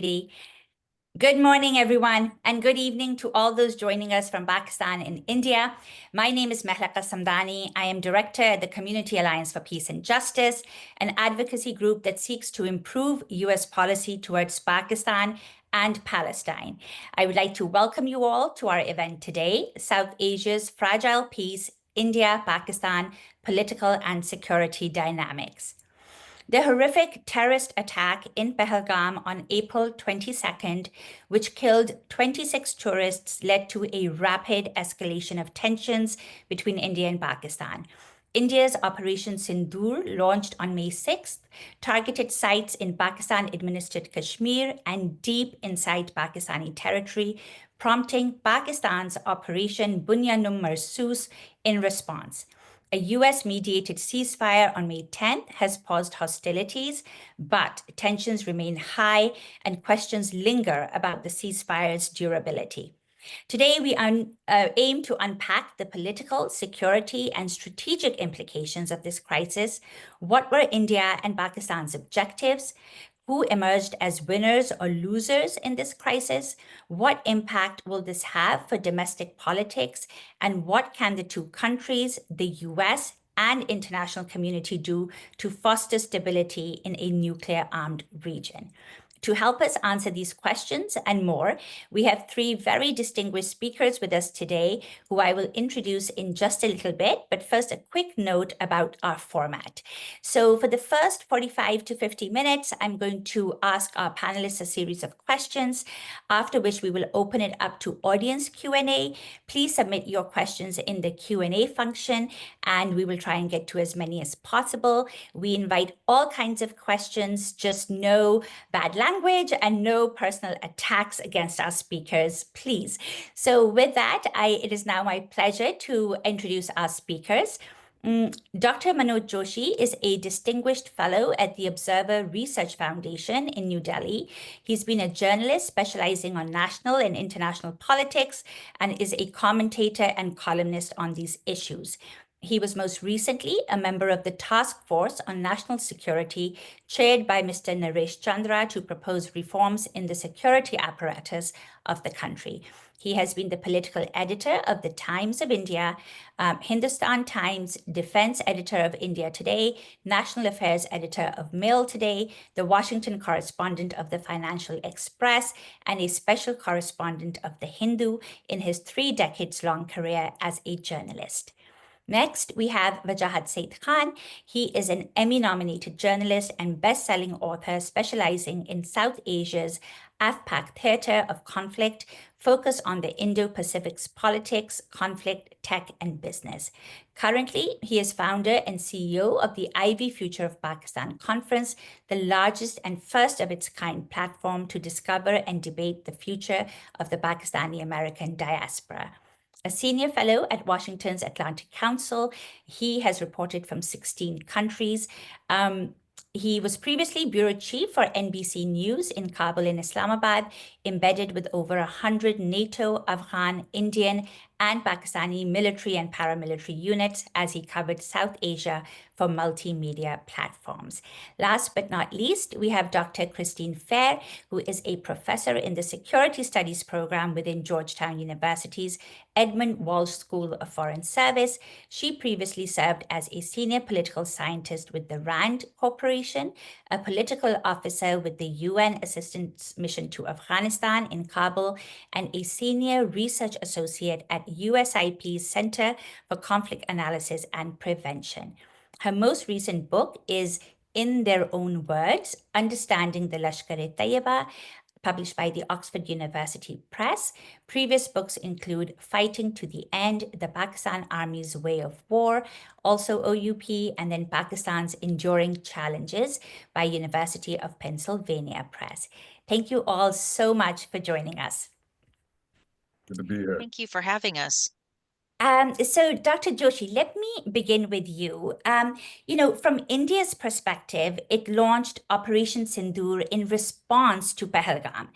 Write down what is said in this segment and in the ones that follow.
Good morning, everyone, and good evening to all those joining us from Pakistan and India. My name is Mehlaka Samdani. I am director at the Community Alliance for Peace and Justice, an advocacy group that seeks to improve U.S. policy towards Pakistan and Palestine. I would like to welcome you all to our event today, South Asia's Fragile Peace, India, Pakistan, Political and Security Dynamics. The horrific terrorist attack in Pahalgam on April 22nd, which killed 26 tourists, led to a rapid escalation of tensions between India and Pakistan. India's Operation Sindoor, launched on May 6th, targeted sites in Pakistan-administered Kashmir and deep inside Pakistani territory, prompting Pakistan's Operation Bunyanum Marsoos in response. A U.S.-mediated ceasefire on May 10th has paused hostilities, but tensions remain high and questions linger about the ceasefire's durability. Today, we aim to unpack the political, security, and strategic implications of this crisis. What were India and Pakistan's objectives? Who emerged as winners or losers in this crisis? What impact will this have for domestic politics? And what can the two countries, the US and international community, do to foster stability in a nuclear-armed region? To help us answer these questions and more, we have three very distinguished speakers with us today, who I will introduce in just a little bit. But first, a quick note about our format. So for the first 45 to 50 minutes, I'm going to ask our panelists a series of questions, after which we will open it up to audience Q&A. Please submit your questions in the Q&A function, and we will try and get to as many as possible. We invite all kinds of questions, just no bad language and no personal attacks against our speakers, please. So with that, it is now my pleasure to introduce our speakers. Dr. Manoj Joshi is a distinguished fellow at the Observer Research Foundation in New Delhi. He's been a journalist specializing on national and international politics and is a commentator and columnist on these issues. He was most recently a member of the Task Force on National Security, chaired by Mr. Naresh Chandra, to propose reforms in the security apparatus of the country. He has been the political editor of the Times of India, Hindustan Times, defense editor of India Today, national affairs editor of Mail Today, the Washington correspondent of the Financial Express, and a special correspondent of The Hindu in his 3 decades-long career as a journalist. Next, we have Wajahat S. He is an Emmy-nominated journalist and best-selling author specializing in South Asia's AFPAC theater of conflict, focused on the Indo-Pacific's politics, conflict, tech, and business. Currently, he is founder and CEO of the Ivy Future of Pakistan Conference, the largest and first of its kind platform to discover and debate the future of the Pakistani-American diaspora. A senior fellow at Washington's Atlantic Council, he has reported from 16 countries. He was previously bureau chief for NBC News in Kabul and Islamabad, embedded with over 100 NATO, Afghan, Indian, and Pakistani military and paramilitary units as he covered South Asia for multimedia platforms. Last but not least, we have Dr. Christine Fair, who is a professor in the Security Studies program within Georgetown University's Edmund Walsh School of Foreign Service. She previously served as a senior political scientist with the RAND Corporation, a political officer with the UN Assistance Mission to Afghanistan in Kabul, and a senior research associate at USIP's Center for Conflict Analysis and Prevention. Her most recent book is In Their Own Words, Understanding the Lashkar-e-Taiba, published by the Oxford University Press. Previous books include Fighting to the End, The Pakistan Army's Way of War, also OUP, and then Pakistan's Enduring Challenges by University of Pennsylvania Press. Thank you all so much for joining us. Good to be here. Thank you for having us. So, Dr. Joshi, let me begin with you. From India's perspective, it launched Operation Sindoor in response to Pahalgam,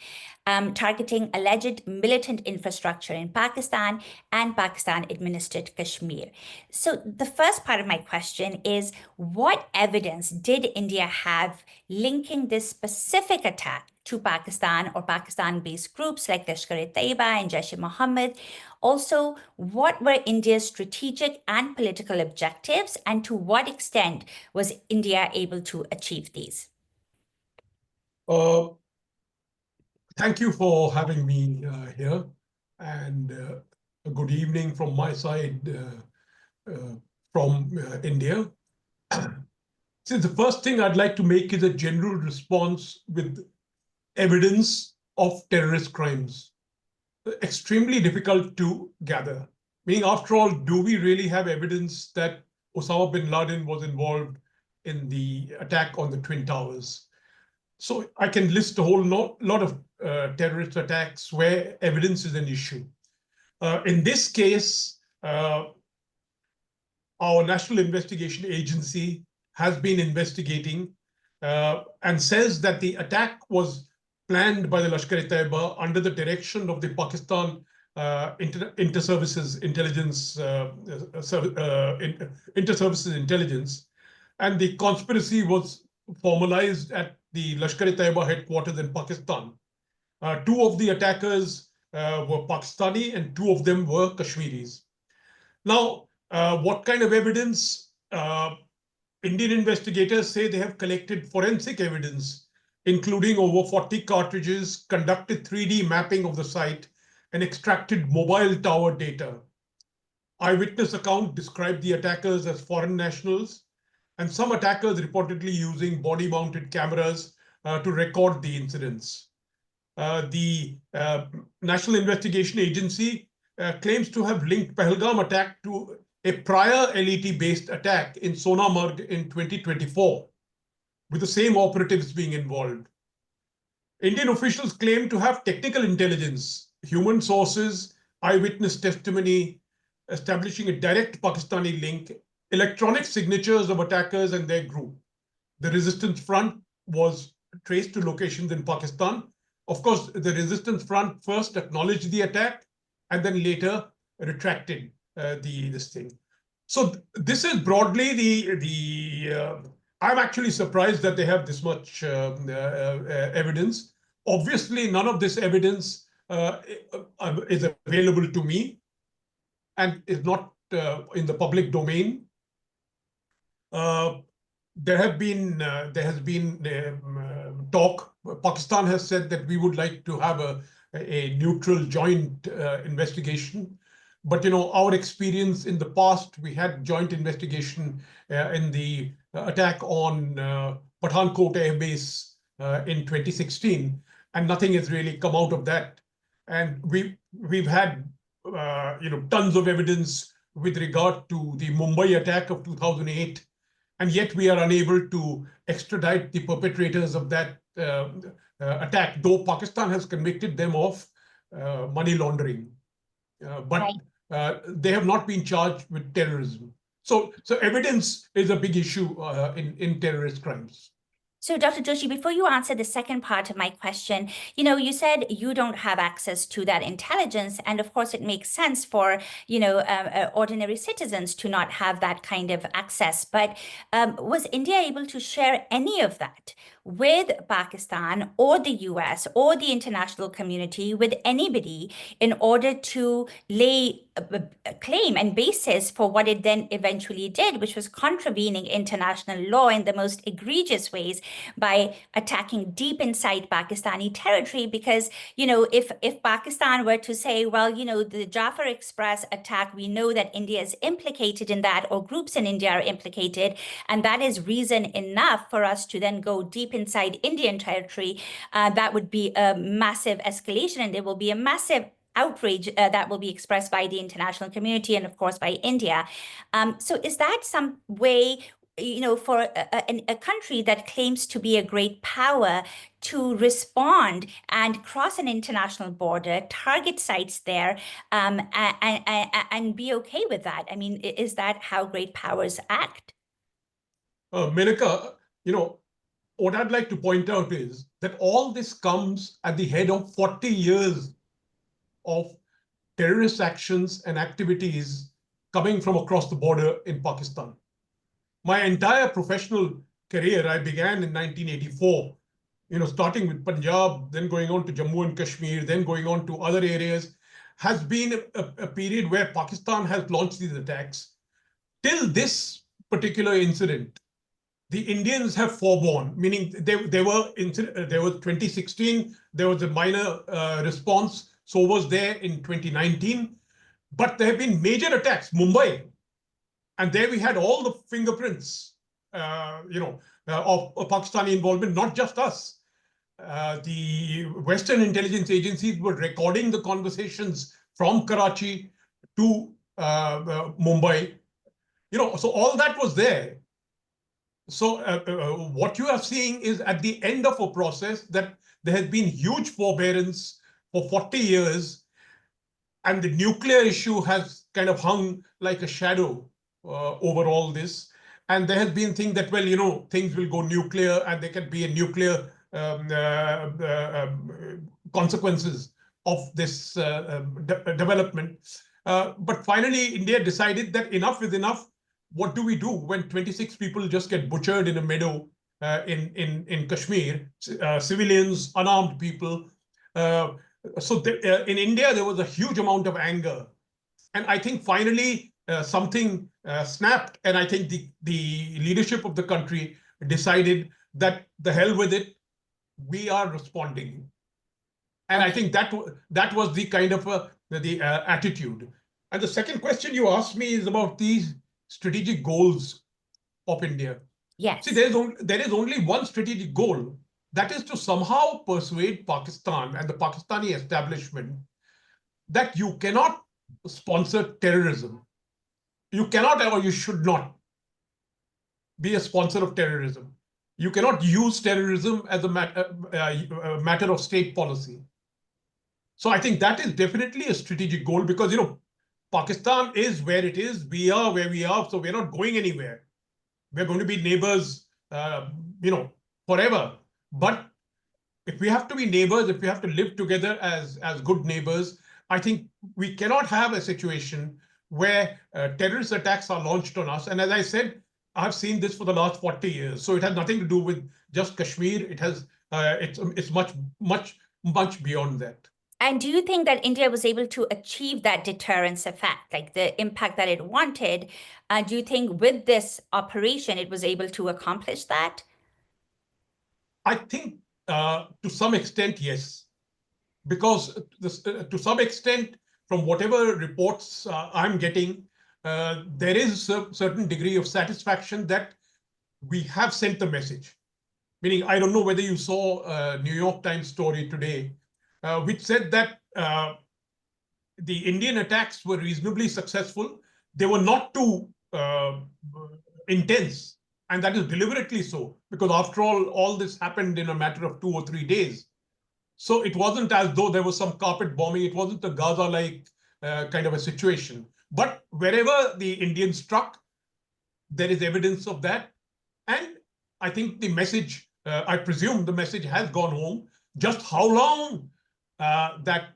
targeting alleged militant infrastructure in Pakistan and Pakistan-administered Kashmir. So the first part of my question is, what evidence did India have linking this specific attack to Pakistan or Pakistan-based groups like Lashkar-e-Taiba and Jaish-e-Mohammed? Also, what were India's strategic and political objectives, and to what extent was India able to achieve these? Thank you for having me here, and a good evening from my side from India. So the first thing I'd like to make is a general response with evidence of terrorist crimes. Extremely difficult to gather. Meaning, after all, do we really have evidence that Osama bin Laden was involved in the attack on the Twin Towers? So I can list a whole lot of terrorist attacks where evidence is an issue. In this case, our National Investigation Agency has been investigating and says that the attack was planned by the Lashkar-e-Taiba under the direction of the Pakistan Inter-Services Intelligence, Inter-Services Intelligence, and the conspiracy was formalized at the Lashkar-e-Taiba headquarters in Pakistan. Two of the attackers were Pakistani and two of them were Kashmiris. Now, what kind of evidence? Indian investigators say they have collected forensic evidence, including over 40 cartridges, conducted 3D mapping of the site, and extracted mobile tower data. Eyewitness account described the attackers as foreign nationals, and some attackers reportedly using body-mounted cameras to record the incidents. The National Investigation Agency claims to have linked Pahalgam attack to a prior LET-based attack in Sonamarg in 2024, with the same operatives being involved. Indian officials claim to have technical intelligence, human sources, eyewitness testimony, establishing a direct Pakistani link, electronic signatures of attackers and their group. The resistance front was traced to locations in Pakistan. Of course, the resistance front first acknowledged the attack and then later retracted this thing. So this is broadly I'm actually surprised that they have this much evidence. Obviously, none of this evidence is available to me and is not in the public domain. There has been talk. Pakistan has said that we would like to have a neutral joint investigation. But our experience in the past, we had joint investigation in the attack on Pathankot Air Base in 2016, and nothing has really come out of that. And we've had tons of evidence with regard to the Mumbai attack of 2008, and yet we are unable to extradite the perpetrators of that attack, though Pakistan has convicted them of money laundering. But they have not been charged with terrorism. So evidence is a big issue in terrorist crimes. So, Dr. Joshi, before you answer the second part of my question, you said you don't have access to that intelligence. And of course, it makes sense for, ordinary citizens to not have that kind of access. But was India able to share any of that with Pakistan or the US or the international community, with anybody, in order to lay a claim and basis for what it then eventually did, which was contravening international law in the most egregious ways by attacking deep inside Pakistani territory? Because, if Pakistan were to say, well, the Jafar Express attack, we know that India is implicated in that, or groups in India are implicated, and that is reason enough for us to then go deep inside Indian territory, that would be a massive escalation, and there will be a massive outrage that will be expressed by the international community and, of course, by India. So is that some way, for a country that claims to be a great power to respond and cross an international border, target sites there, and be okay with that? I mean, is that how great powers act? Menika, what I'd like to point out is that all this comes at the head of 40 years of terrorist actions and activities coming from across the border in Pakistan. My entire professional career, I began in 1984, starting with Punjab, then going on to Jammu and Kashmir, then going on to other areas, has been a period where Pakistan has launched these attacks. Till this particular incident, the Indians have forborne, meaning there was 2016, there was a minor response, so was there in 2019, but there have been major attacks, Mumbai, and there we had all the fingerprints, of Pakistani involvement, not just us. The Western intelligence agencies were recording the conversations from Karachi to Mumbai. So all that was there. So what you are seeing is at the end of a process that there has been huge forbearance for 40 years, and the nuclear issue has kind of hung like a shadow over all this. And there has been things that, things will go nuclear and there can be a nuclear consequences of this development. But finally, India decided that enough is enough. What do we do when 26 people just get butchered in a meadow in Kashmir, civilians, unarmed people? In India, there was a huge amount of anger. And I think finally something snapped. And I think the leadership of the country decided that the hell with it, we are responding. And I think that was the kind of the attitude. And the second question you asked me is about these strategic goals of India. Yes. See, there is only one strategic goal. That is to somehow persuade Pakistan and the Pakistani establishment that you cannot sponsor terrorism. You cannot, or you should not be a sponsor of terrorism. You cannot use terrorism as a matter of state policy. So I think that is definitely a strategic goal because, Pakistan is where it is. We are where we are. So we're not going anywhere. We're going to be neighbors, forever. But if we have to be neighbors, if we have to live together as good neighbors, I think we cannot have a situation where terrorist attacks are launched on us. And as I said, I've seen this for the last 40 years. So it has nothing to do with just Kashmir. It has, it's much, much, much beyond that. And do you think that India was able to achieve that deterrence effect, like the impact that it wanted? Do you think with this operation, it was able to accomplish that? I think to some extent, yes. Because to some extent, from whatever reports I'm getting, there is a certain degree of satisfaction that we have sent the message. Meaning, I don't know whether you saw a New York Times story today, which said that the Indian attacks were reasonably successful. They were not too intense. And that is deliberately so, because after all this happened in a matter of 2 or 3 days. So it wasn't as though there was some carpet bombing. It wasn't a Gaza-like kind of a situation. But wherever the Indians struck, there is evidence of that. And I think the message, I presume the message has gone home. Just how long that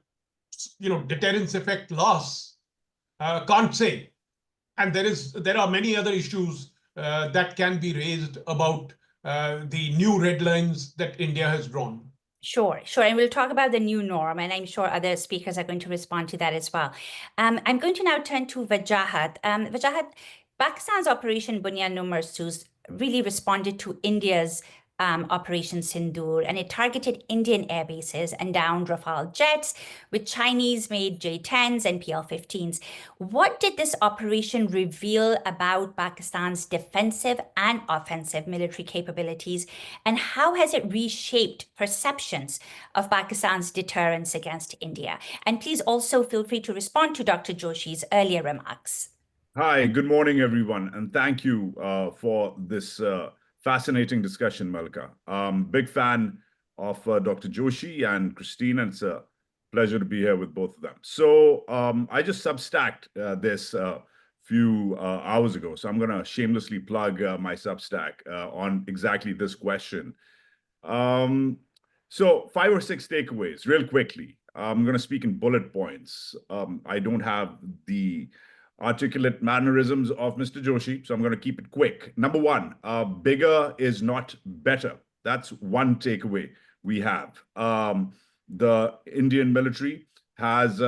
deterrence effect lasts, can't say. And there are many other issues that can be raised about the new red lines that India has drawn. Sure. And we'll talk about the new norm, and I'm sure other speakers are going to respond to that as well. I'm going to now turn to Wajahat. Wajahat, Pakistan's Operation Bunyad no Marsooz really responded to India's Operation Sindoor, and it targeted Indian air bases and downed Rafale jets with Chinese-made J-10s and PL-15s. What did this operation reveal about Pakistan's defensive and offensive military capabilities, and how has it reshaped perceptions of Pakistan's deterrence against India? And please also feel free to respond to Dr. Joshi's earlier remarks. Hi, good morning, everyone, and thank you for this fascinating discussion, Malika. Big fan of Dr. Joshi and Christine, and it's a pleasure to be here with both of them. So I just Substacked this few hours ago, so I'm going to shamelessly plug my Substack on exactly this question. So 5 or 6 takeaways real quickly. I'm going to speak in bullet points. I don't have the articulate mannerisms of Mr. Joshi, so I'm going to keep it quick. Number one, bigger is not better. That's one takeaway we have. The Indian military has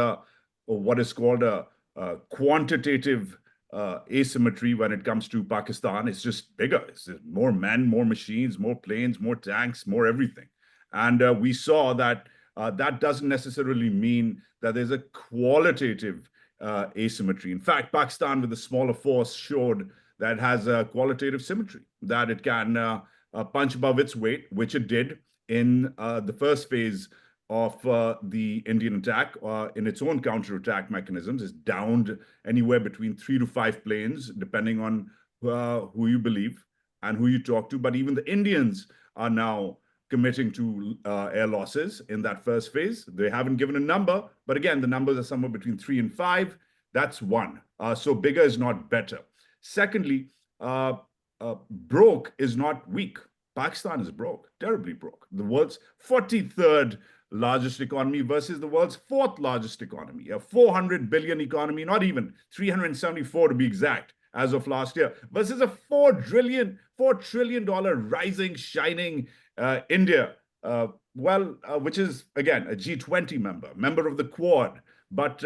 what is called a quantitative asymmetry when it comes to Pakistan. It's just bigger. It's just more men, more machines, more planes, more tanks, more everything. And we saw that that doesn't necessarily mean that there's a qualitative asymmetry. In fact, Pakistan with a smaller force showed that it has a qualitative symmetry, that it can punch above its weight, which it did in the first phase of the Indian attack in its own counterattack mechanisms. Is downed anywhere between 3 to 5 planes, depending on who you believe and who you talk to. But even the Indians are now committing to air losses in that first phase. They haven't given a number, but again, the numbers are somewhere between 3 and 5. That's one. So bigger is not better. Secondly, broke is not weak. Pakistan is broke, terribly broke. The world's 43rd largest economy versus the world's 4th largest economy, a 400 billion economy, not even 374 to be exact, as of last year, versus a $4 trillion rising, shining India, which is, again, a G20 member of the Quad. But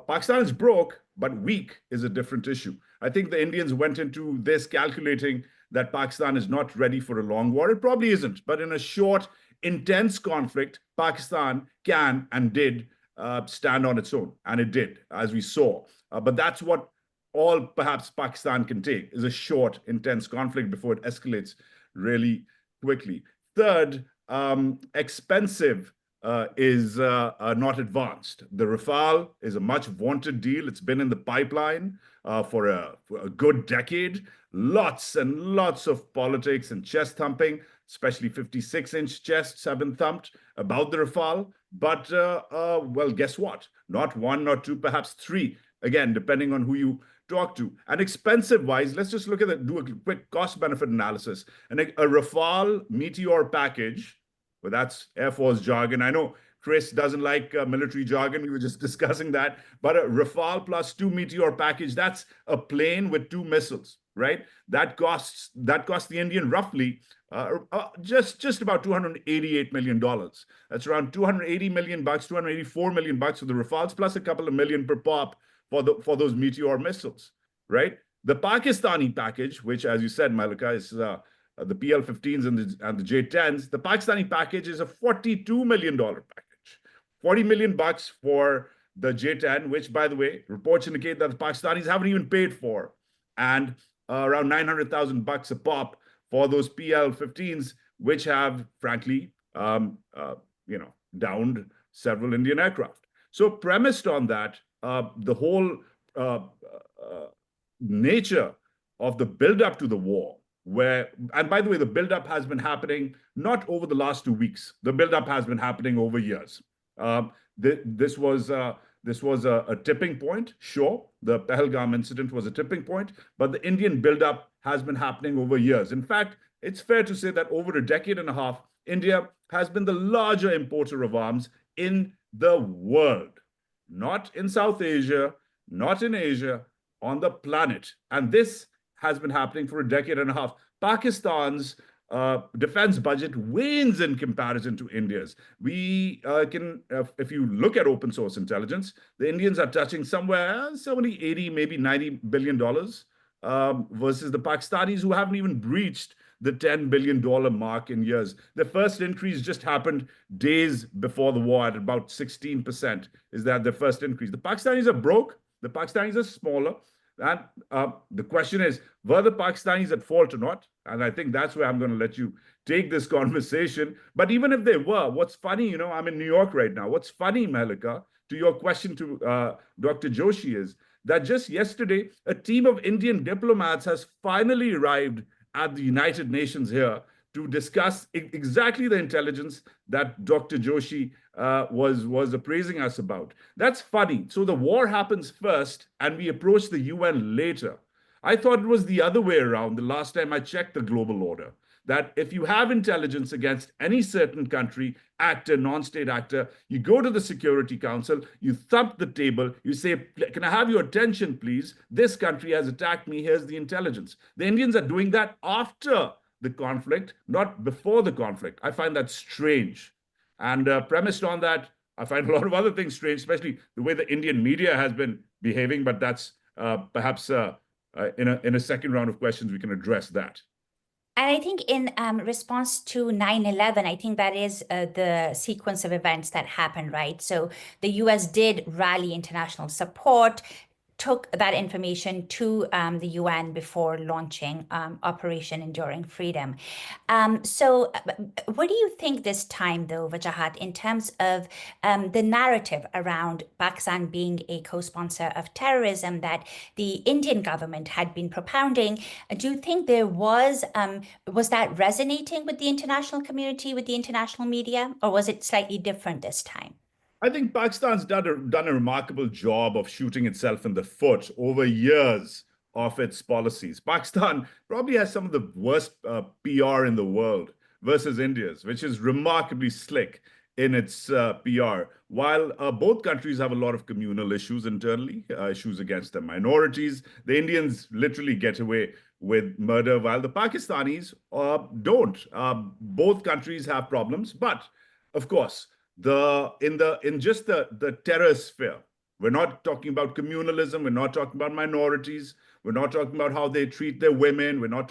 Pakistan is broke, but weak is a different issue. I think the Indians went into this calculating that Pakistan is not ready for a long war. It probably isn't, but in a short, intense conflict, Pakistan can and did stand on its own, and it did, as we saw. But that's what all perhaps Pakistan can take, is a short, intense conflict before it escalates really quickly. Third, expensive is not advanced. The Rafale is a much vaunted deal. It's been in the pipeline for a good decade. Lots and lots of politics and chest thumping, especially 56-inch chests have been thumped about the Rafale. But, well, guess what? Not one, not two, perhaps three. Again, depending on who you talk to. And expensive-wise, let's just look at it, do a quick cost-benefit analysis. And a Rafale Meteor package, well, that's Air Force jargon. I know Chris doesn't like military jargon. We were just discussing that. But a Rafale plus 2 Meteor package, that's a plane with 2 missiles, right? That costs the Indian roughly just about $288 million. That's around $280 million, $284 million for the Rafales, plus a couple of million per pop for those Meteor missiles, right? The Pakistani package, which, as you said, Malika, is the PL-15s and the J-10s. The Pakistani package is a $42 million package. $40 million for the J-10, which, by the way, reports indicate that the Pakistanis haven't even paid for, and around $900,000 a pop for those PL-15s, which have, frankly, downed several Indian aircraft. So premised on that, the whole nature of the buildup to the war, and by the way, the buildup has been happening not over the last 2 weeks. The buildup has been happening over years. This was a tipping point, sure. The Pahalgam incident was a tipping point, but the Indian buildup has been happening over years. In fact, it's fair to say that over a decade and a half, India has been the larger importer of arms in the world. Not in South Asia, not in Asia, on the planet. And this has been happening for a decade and a half. Pakistan's defense budget wanes in comparison to India's. We can, if you look at open source intelligence, the Indians are touching somewhere 70, 80, maybe $90 billion versus the Pakistanis, who haven't even breached the $10 billion mark in years. The first increase just happened days before the war at about 16%. Is that the first increase? The Pakistanis are broke. The Pakistanis are smaller. And the question is, were the Pakistanis at fault or not? And I think that's where I'm going to let you take this conversation. But even if they were, what's funny, I'm in New York right now. What's funny, Malika, to your question to Dr. Joshi, is that just yesterday, a team of Indian diplomats has finally arrived at the United Nations here to discuss exactly the intelligence that Dr. Joshi was appraising us about. That's funny. So the war happens first, and we approach the UN later. I thought it was the other way around the last time I checked the global order, that if you have intelligence against any certain country, actor, non-state actor, you go to the Security Council, you thump the table, you say, can I have your attention, please? This country has attacked me. Here's the intelligence. The Indians are doing that after the conflict, not before the conflict. I find that strange. And premised on that, I find a lot of other things strange, especially the way the Indian media has been behaving. But that's perhaps in a second round of questions, we can address that. And I think in response to 9/11, I think that is the sequence of events that happened, right? So the US did rally international support, took that information to the UN before launching Operation Enduring Freedom. What do you think this time, though, Wajahat, in terms of the narrative around Pakistan being a co-sponsor of terrorism that the Indian government had been propounding? Do you think there was that resonating with the international community, with the international media, or was it slightly different this time? I think Pakistan's done a remarkable job of shooting itself in the foot over years of its policies. Pakistan probably has some of the worst PR in the world versus India's, which is remarkably slick in its PR. While both countries have a lot of communal issues internally, issues against the minorities, the Indians literally get away with murder, while the Pakistanis don't. Both countries have problems, but of course, in just the terror sphere, we're not talking about communalism, we're not talking about minorities, we're not talking about how they treat their women, we're not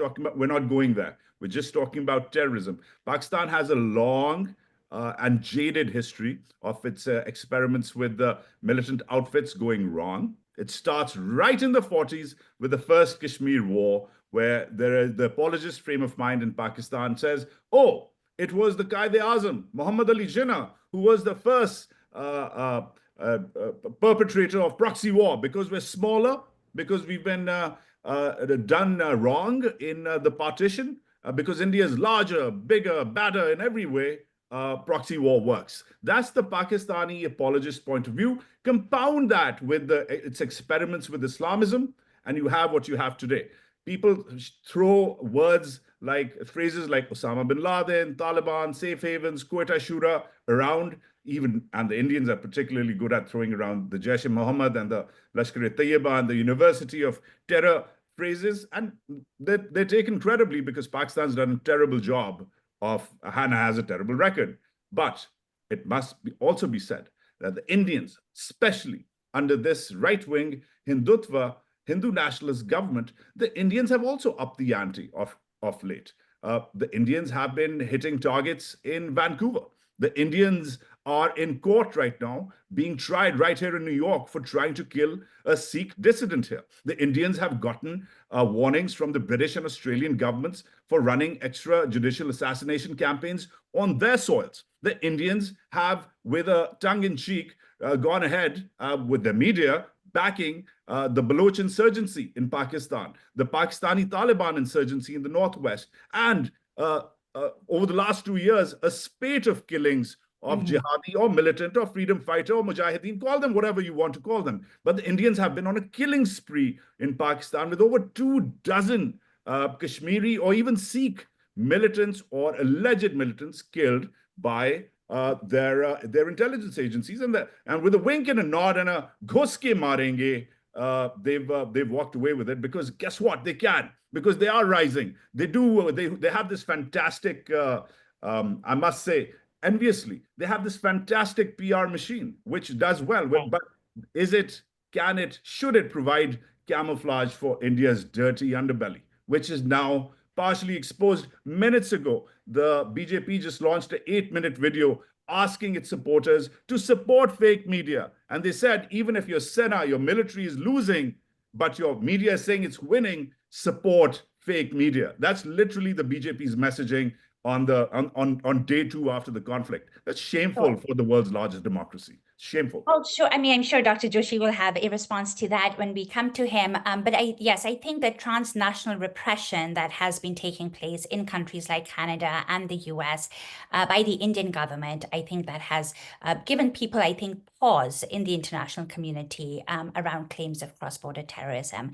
going there. We're just talking about terrorism. Pakistan has a long and jaded history of its experiments with the militant outfits going wrong. It starts right in the 40s with the first Kashmir war, where the apologist frame of mind in Pakistan says, oh, it was the Qaid-e-Azam, Muhammad Ali Jinnah, who was the first perpetrator of proxy war, because we're smaller, because we've been done wrong in the partition, because India is larger, bigger, badder in every way. Proxy war works. That's the Pakistani apologist point of view. Compound that with its experiments with Islamism, and you have what you have today. People throw phrases like Osama bin Laden, Taliban, safe havens, Quetta Shura around, and the Indians are particularly good at throwing around the Jaish-e-Mohammed and the Lashkar-e-Tayyiba and the University of Terror phrases, and they're taken credibly because Pakistan's done a terrible job and has a terrible record. But it must also be said that the Indians, especially under this right-wing Hindu nationalist government, the Indians have also upped the ante of late. The Indians have been hitting targets in Vancouver. The Indians are in court right now, being tried right here in New York for trying to kill a Sikh dissident here. The Indians have gotten warnings from the British and Australian governments for running extrajudicial assassination campaigns on their soils. The Indians have, with a tongue-in-cheek, gone ahead with the media backing the Baloch insurgency in Pakistan, the Pakistani Taliban insurgency in the northwest, and over the last 2 years, a spate of killings of jihadi or militant or freedom fighter or mujahideen, call them whatever you want to call them. But the Indians have been on a killing spree in Pakistan with over 24 Kashmiri or even Sikh militants or alleged militants killed by their intelligence agencies, and with a wink and a nod and a ghos ke marenge, they've walked away with it, because guess what? They can, because they are rising. They have this fantastic, I must say, enviously, they have this fantastic PR machine which does well. But should it provide camouflage for India's dirty underbelly, which is now partially exposed? Minutes ago, the BJP just launched an 8-minute video asking its supporters to support fake media. And they said, even if your Sena, your military is losing, but your media is saying it's winning, support fake media. That's literally the BJP's messaging on day 2 after the conflict. That's shameful for the world's largest democracy. Shameful. Oh, sure. I mean, I'm sure Dr. Joshi will have a response to that when we come to him. But I think that transnational repression that has been taking place in countries like Canada and the US by the Indian government, I think that has given people, I think, pause in the international community around claims of cross-border terrorism.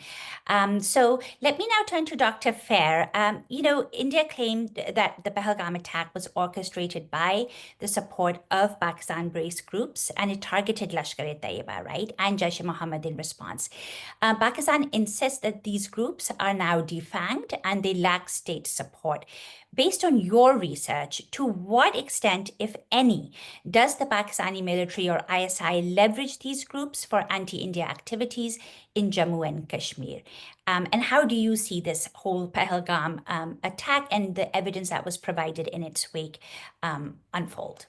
So let me now turn to Dr. Fair. India claimed that the Pahalgam attack was orchestrated by the support of Pakistan-based groups, and it targeted Lashkar-e-Taiba, right, and Jaish-e-Mohammed in response. Pakistan insists that these groups are now defanged and they lack state support. Based on your research, to what extent, if any, does the Pakistani military or ISI leverage these groups for anti-India activities in Jammu and Kashmir? And how do you see this whole Pahalgam attack and the evidence that was provided in its wake unfold?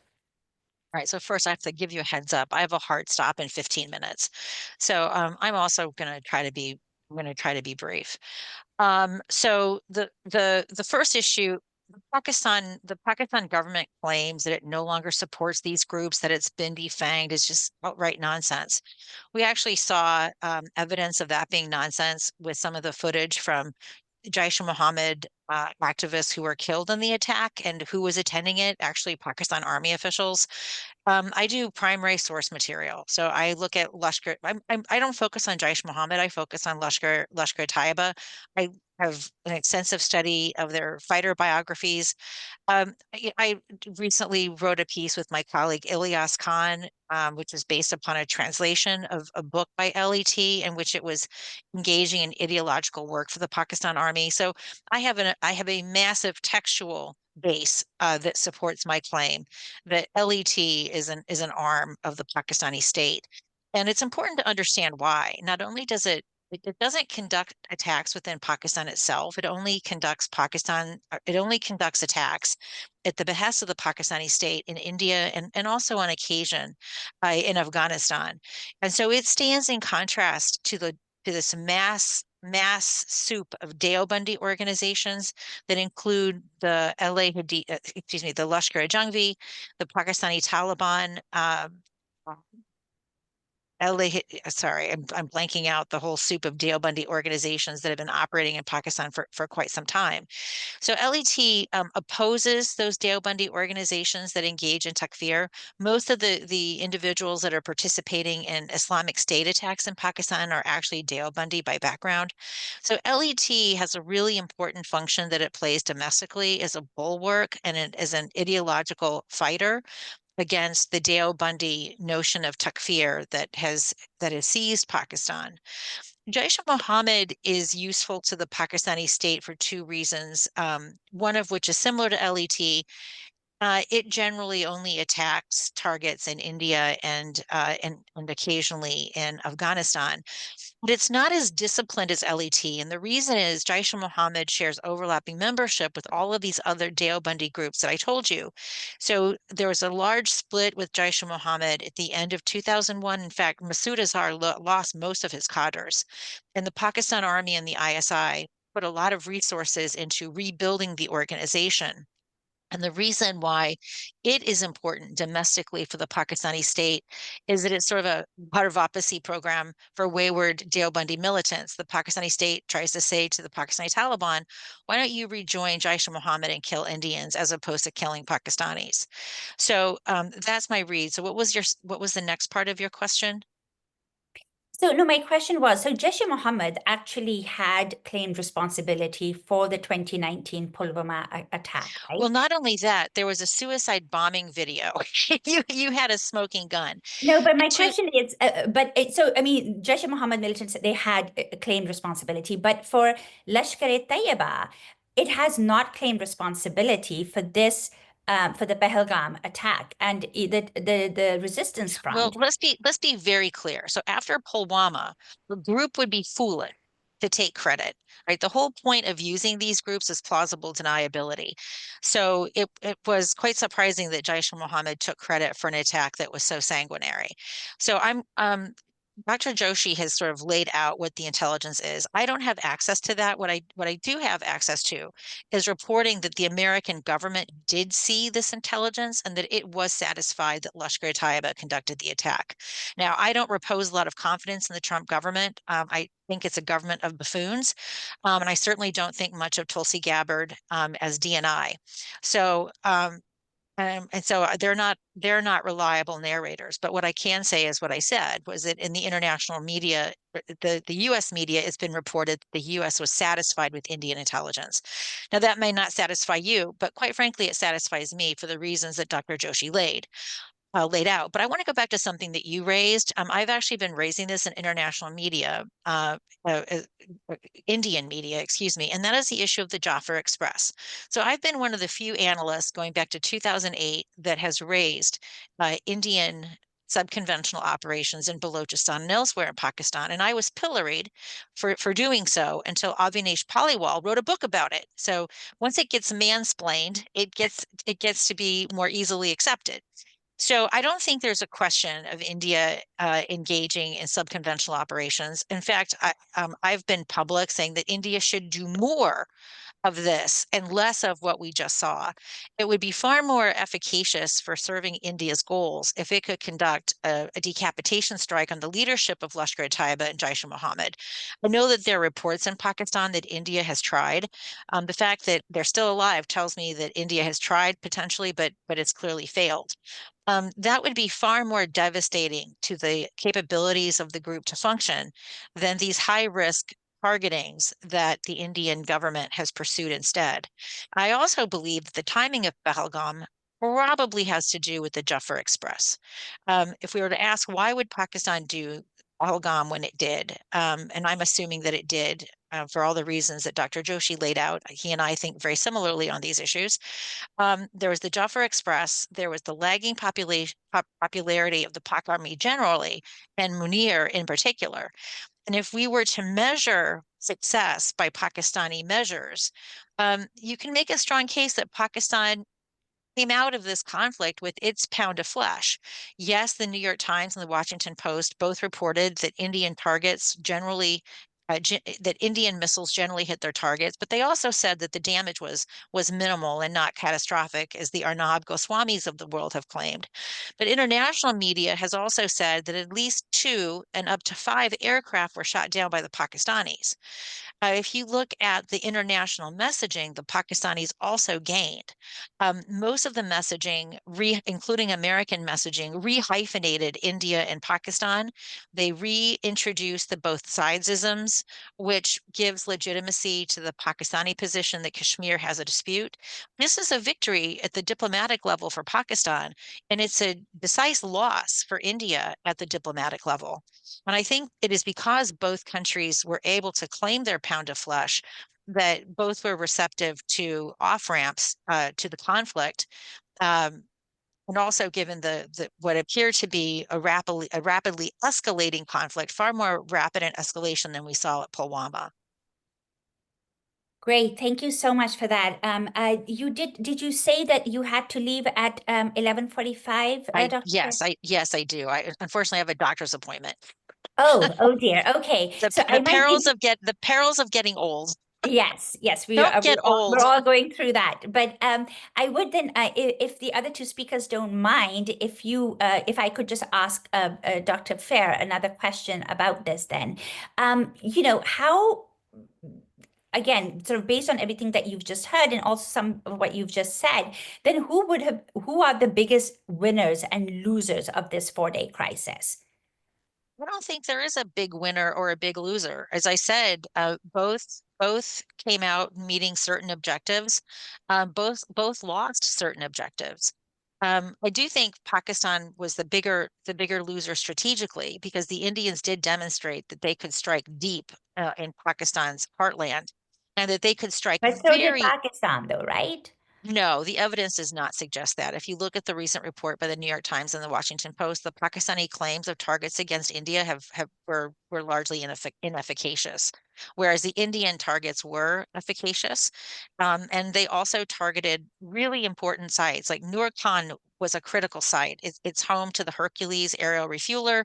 All right, so first I have to give you a heads up. I have a hard stop in 15 minutes. So I'm also going to try to be brief. So the first issue, the Pakistan government claims that it no longer supports these groups, that it's been defanged, is just outright nonsense. We actually saw evidence of that being nonsense with some of the footage from Jaish-e-Mohammed activists who were killed in the attack, and who was attending it, actually Pakistan Army officials. I do primary source material. So I look at Lashkar. I don't focus on Jaish-Mohammed. I focus on Lashkar-e-Taiba. I have an extensive study of their fighter biographies. I recently wrote a piece with my colleague Ilyas Khan, which is based upon a translation of a book by LET, in which it was engaging in ideological work for the Pakistan Army. So I have a massive textual base that supports my claim that LET is an arm of the Pakistani state. And it's important to understand why. Not only does it doesn't conduct attacks within Pakistan itself. It only conducts attacks at the behest of the Pakistani state in India, and also on occasion in Afghanistan. And so it stands in contrast to this mass soup of Deobandi organizations that include the the Lashkar-e-Jhangvi, the Pakistani Taliban, sorry, I'm blanking out the whole soup of Deobandi organizations that have been operating in Pakistan for quite some time. So LET opposes those Deobandi organizations that engage in takfir. Most of the individuals that are participating in Islamic State attacks in Pakistan are actually Deobandi by background. So LET has a really important function that it plays domestically as a bulwark and as an ideological fighter against the Deobandi notion of takfir that has seized Pakistan. Jaish-e-Mohammed is useful to the Pakistani state for two reasons, one of which is similar to LET. It generally only attacks targets in India and occasionally in Afghanistan. But it's not as disciplined as LET. And the reason is Jaish-e-Mohammed shares overlapping membership with all of these other Deobandi groups that I told you. So there was a large split with Jaish-e-Mohammed at the end of 2001. In fact, Masood Azhar lost most of his cadres. And the Pakistan Army and the ISI put a lot of resources into rebuilding the organization. And the reason why it is important domestically for the Pakistani state is that it's sort of a Bharvapasi program for wayward Deobandi militants. The Pakistani state tries to say to the Pakistani Taliban, why don't you rejoin Jaish-e-Mohammed and kill Indians as opposed to killing Pakistanis? So that's my read. So what was the next part of your question? So no, my question was, so Jaish-e-Mohammed actually had claimed responsibility for the 2019 Pulwama attack, right? Well, not only that, there was a suicide bombing video. You had a smoking gun. No, but my question is, so I mean, Jaish-e-Mohammed militants, they had claimed responsibility, but for Lashkar-e-Taiba, it has not claimed responsibility for this, for the Pahalgam attack and the resistance front. Well, let's be very clear. So after Pulwama, the group would be foolish to take credit, right? The whole point of using these groups is plausible deniability. So it was quite surprising that Jaish-e-Mohammed took credit for an attack that was so sanguinary. So Dr. Joshi has sort of laid out what the intelligence is. I don't have access to that. What I do have access to is reporting that the American government did see this intelligence and that it was satisfied that Lashkar-e-Taiba conducted the attack. Now, I don't repose a lot of confidence in the Trump government. I think it's a government of buffoons, and I certainly don't think much of Tulsi Gabbard as DNI. So and so they're not reliable narrators. But what I can say is what I said was that in the international media, the U.S. media, it's been reported the U.S. was satisfied with Indian intelligence. Now that may not satisfy you, but quite frankly, it satisfies me for the reasons that Dr. Joshi laid. laid out. But I want to go back to something that you raised. I've actually been raising this in international media, Indian media, excuse me, and that is the issue of the Jaffa Express. So I've been one of the few analysts going back to 2008 that has raised Indian subconventional operations in Balochistan and elsewhere in Pakistan. And I was pilloried for doing so until Avinash Paliwal wrote a book about it. So once it gets mansplained, it gets to be more easily accepted. So I don't think there's a question of India engaging in subconventional operations. In fact, I've been public saying that India should do more of this and less of what we just saw. It would be far more efficacious for serving India's goals if it could conduct a decapitation strike on the leadership of Lashkar-e-Taiba and Jaish-e-Mohammed. I know that there are reports in Pakistan that India has tried. The fact that they're still alive tells me that India has tried potentially, but it's clearly failed. That would be far more devastating to the capabilities of the group to function than these high-risk targetings that the Indian government has pursued instead. I also believe that the timing of Pahalgam probably has to do with the Jaffa Express. If we were to ask why would Pakistan do Pahalgam when it did, and I'm assuming that it did for all the reasons that Dr. Joshi laid out, he and I think very similarly on these issues. There was the Jaffa Express, there was the lagging popularity of the Pak Army generally, and Munir in particular. And if we were to measure success by Pakistani measures, you can make a strong case that Pakistan came out of this conflict with its pound of flesh. Yes, the New York Times and the Washington Post both reported that Indian targets generally that Indian missiles generally hit their targets, but they also said that the damage was minimal and not catastrophic, as the Arnab Goswamis of the world have claimed. But international media has also said that at least 2 and up to 5 aircraft were shot down by the Pakistanis. If you look at the international messaging, the Pakistanis also gained. Most of the messaging, including American messaging, rehyphenated India and Pakistan. They reintroduced the both sidesisms, which gives legitimacy to the Pakistani position that Kashmir has a dispute. This is a victory at the diplomatic level for Pakistan, and it's a decisive loss for India at the diplomatic level. And I think it is because both countries were able to claim their pound of flesh that both were receptive to off-ramps to the conflict. And also given the what appeared to be a rapidly escalating conflict, far more rapid in escalation than we saw at Pulwama. Great, thank you so much for that. Did you say that you had to leave at 11:45, Dr.? Yes, I do. I unfortunately have a doctor's appointment. Oh dear. Okay. The perils of getting old. Yes, Don't get old. We're all going through that. But I would then, if the other two speakers don't mind, if I could just ask Dr. Fair another question about this then. How, again, sort of based on everything that you've just heard and also some of what you've just said, then who are the biggest winners and losers of this 4-day crisis? I don't think there is a big winner or a big loser. As I said, both came out meeting certain objectives. Both lost certain objectives. I do think Pakistan was the bigger loser strategically because the Indians did demonstrate that they could strike deep in Pakistan's heartland, and that they could strike But so did Pakistan, though, right? No, the evidence does not suggest that. If you look at the recent report by the New York Times and the Washington Post, the Pakistani claims of targets against India were largely inefficacious, whereas the Indian targets were efficacious. And they also targeted really important sites, like Nur Khan was a critical site. It's home to the Hercules aerial refueler,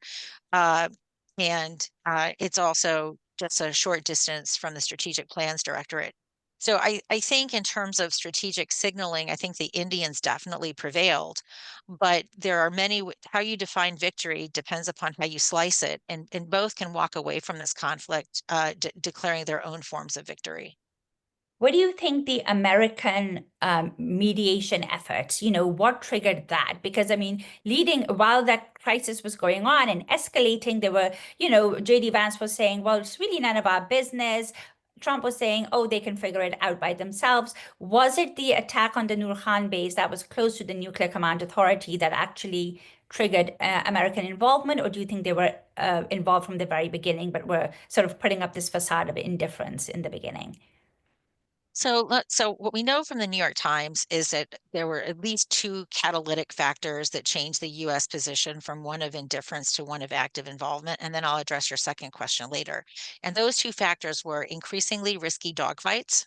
and it's also just a short distance from the Strategic Plans Directorate. So I think in terms of strategic signaling, I think the Indians definitely prevailed, but there are many, how you define victory depends upon how you slice it, and both can walk away from this conflict declaring their own forms of victory. What do you think the American mediation efforts, what triggered that? Because, I mean, while that crisis was going on and escalating, there were, J.D. Vance was saying, well, it's really none of our business. Trump was saying, oh, they can figure it out by themselves. Was it the attack on the Nur Khan base that was close to the Nuclear Command Authority that actually triggered American involvement, or do you think they were involved from the very beginning, but were sort of putting up this facade of indifference in the beginning? So what we know from the New York Times is that there were at least two catalytic factors that changed the U.S. position from one of indifference to one of active involvement. And then I'll address your second question later. And those two factors were increasingly risky dogfights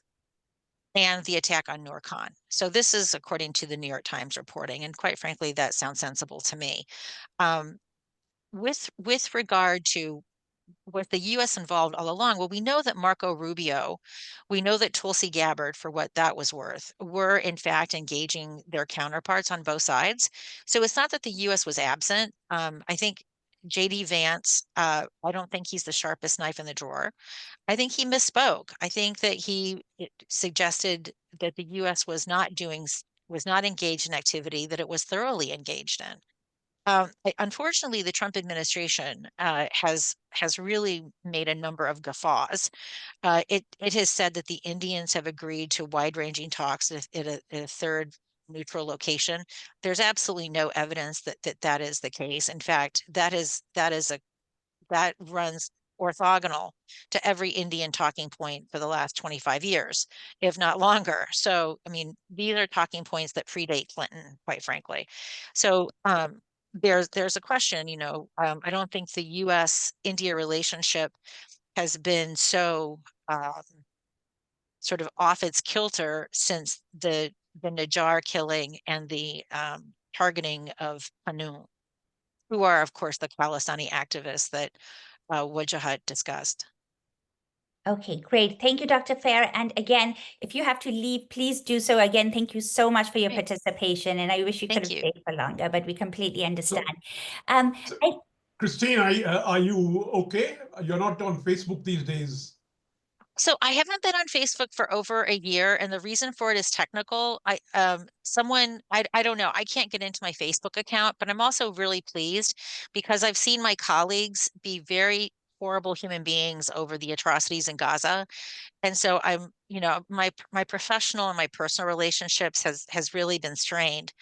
and the attack on Norcon. So this is according to the New York Times reporting. And quite frankly, that sounds sensible to me. With regard to was the U.S. involved all along? Well, we know that Marco Rubio, we know that Tulsi Gabbard, for what that was worth, were in fact engaging their counterparts on both sides. So it's not that the U.S. was absent. I think J.D. Vance, I don't think he's the sharpest knife in the drawer. I think he misspoke. I think that he suggested that the U.S. was not engaged in activity that it was thoroughly engaged in. Unfortunately, the Trump administration has really made a number of guffaws. It has said that the Indians have agreed to wide-ranging talks at a third neutral location. There's absolutely no evidence that is the case. In fact, that runs orthogonal to every Indian talking point for the last 25 years, if not longer. So, I mean, these are talking points that predate Clinton, quite frankly. So, there's a question, I don't think the U.S.-India relationship has been so sort of off its kilter since the Najjar killing and the targeting of Panun, who are, of course, the Khalistani activists that Wajahat discussed. Okay, great. Thank you, Dr. Fair. And again, if you have to leave, please do so. Again, thank you so much for your Great. participation. And I wish you could have stayed for longer, but we completely understand. Christine, are you okay? You're not on Facebook these days. So I haven't been on Facebook for over a year, and the reason for it is technical. I don't know. I can't get into my Facebook account, but I'm also really pleased because I've seen my colleagues be very horrible human beings over the atrocities in Gaza. And so I'm, my professional and my personal relationships has really been strained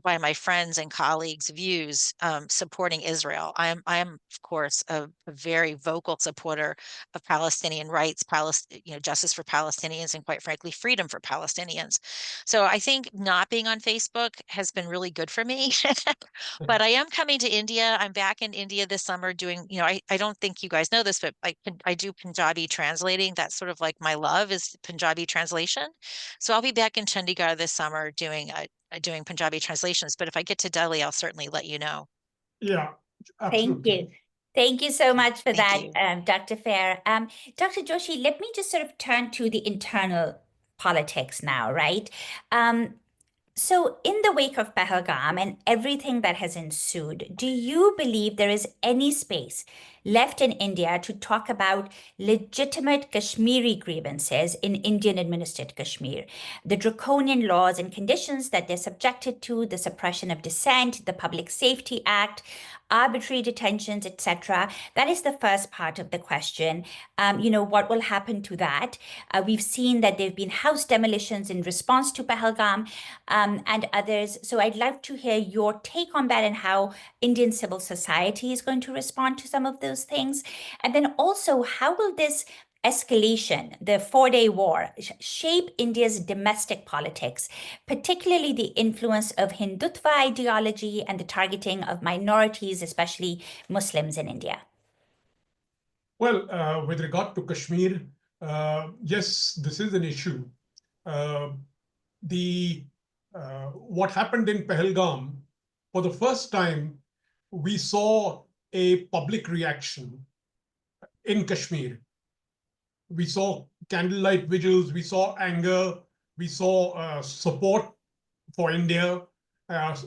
by my friends and colleagues' views supporting Israel. I am of course a very vocal supporter of Palestinian rights, justice for Palestinians, and quite frankly, freedom for Palestinians. So I think not being on Facebook has been really good for me. But I am coming to India. I'm back in India this summer doing, I don't think you guys know this, but I do Punjabi translating. That's sort of like my love is Punjabi translation. So I'll be back in Chandigarh this summer doing Punjabi translations. But if I get to Delhi, I'll certainly let you know. Yeah, absolutely. Thank you. Thank you so much for Thank that, Dr. Fair. Dr. Joshi, let me just sort of turn to the internal politics now, right? So, in the wake of Pahalgam and everything that has ensued, do you believe there is any space left in India to talk about legitimate Kashmiri grievances in Indian administered Kashmir? The draconian laws and conditions that they're subjected to, the suppression of dissent, the Public Safety Act, arbitrary detentions, etc. That is the first part of the question. What will happen to that? We've seen that there have been house demolitions in response to Pahalgam and others. So I'd love to hear your take on that and how Indian civil society is going to respond to some of those things. And then also, how will this escalation, the four-day war, shape India's domestic politics, particularly the influence of Hindutva ideology and the targeting of minorities, especially Muslims in India? Well, with regard to Kashmir, yes, this is an issue. What happened in Pahalgam, for the first time, we saw a public reaction in Kashmir. We saw candlelight vigils, we saw anger, we saw support for India. At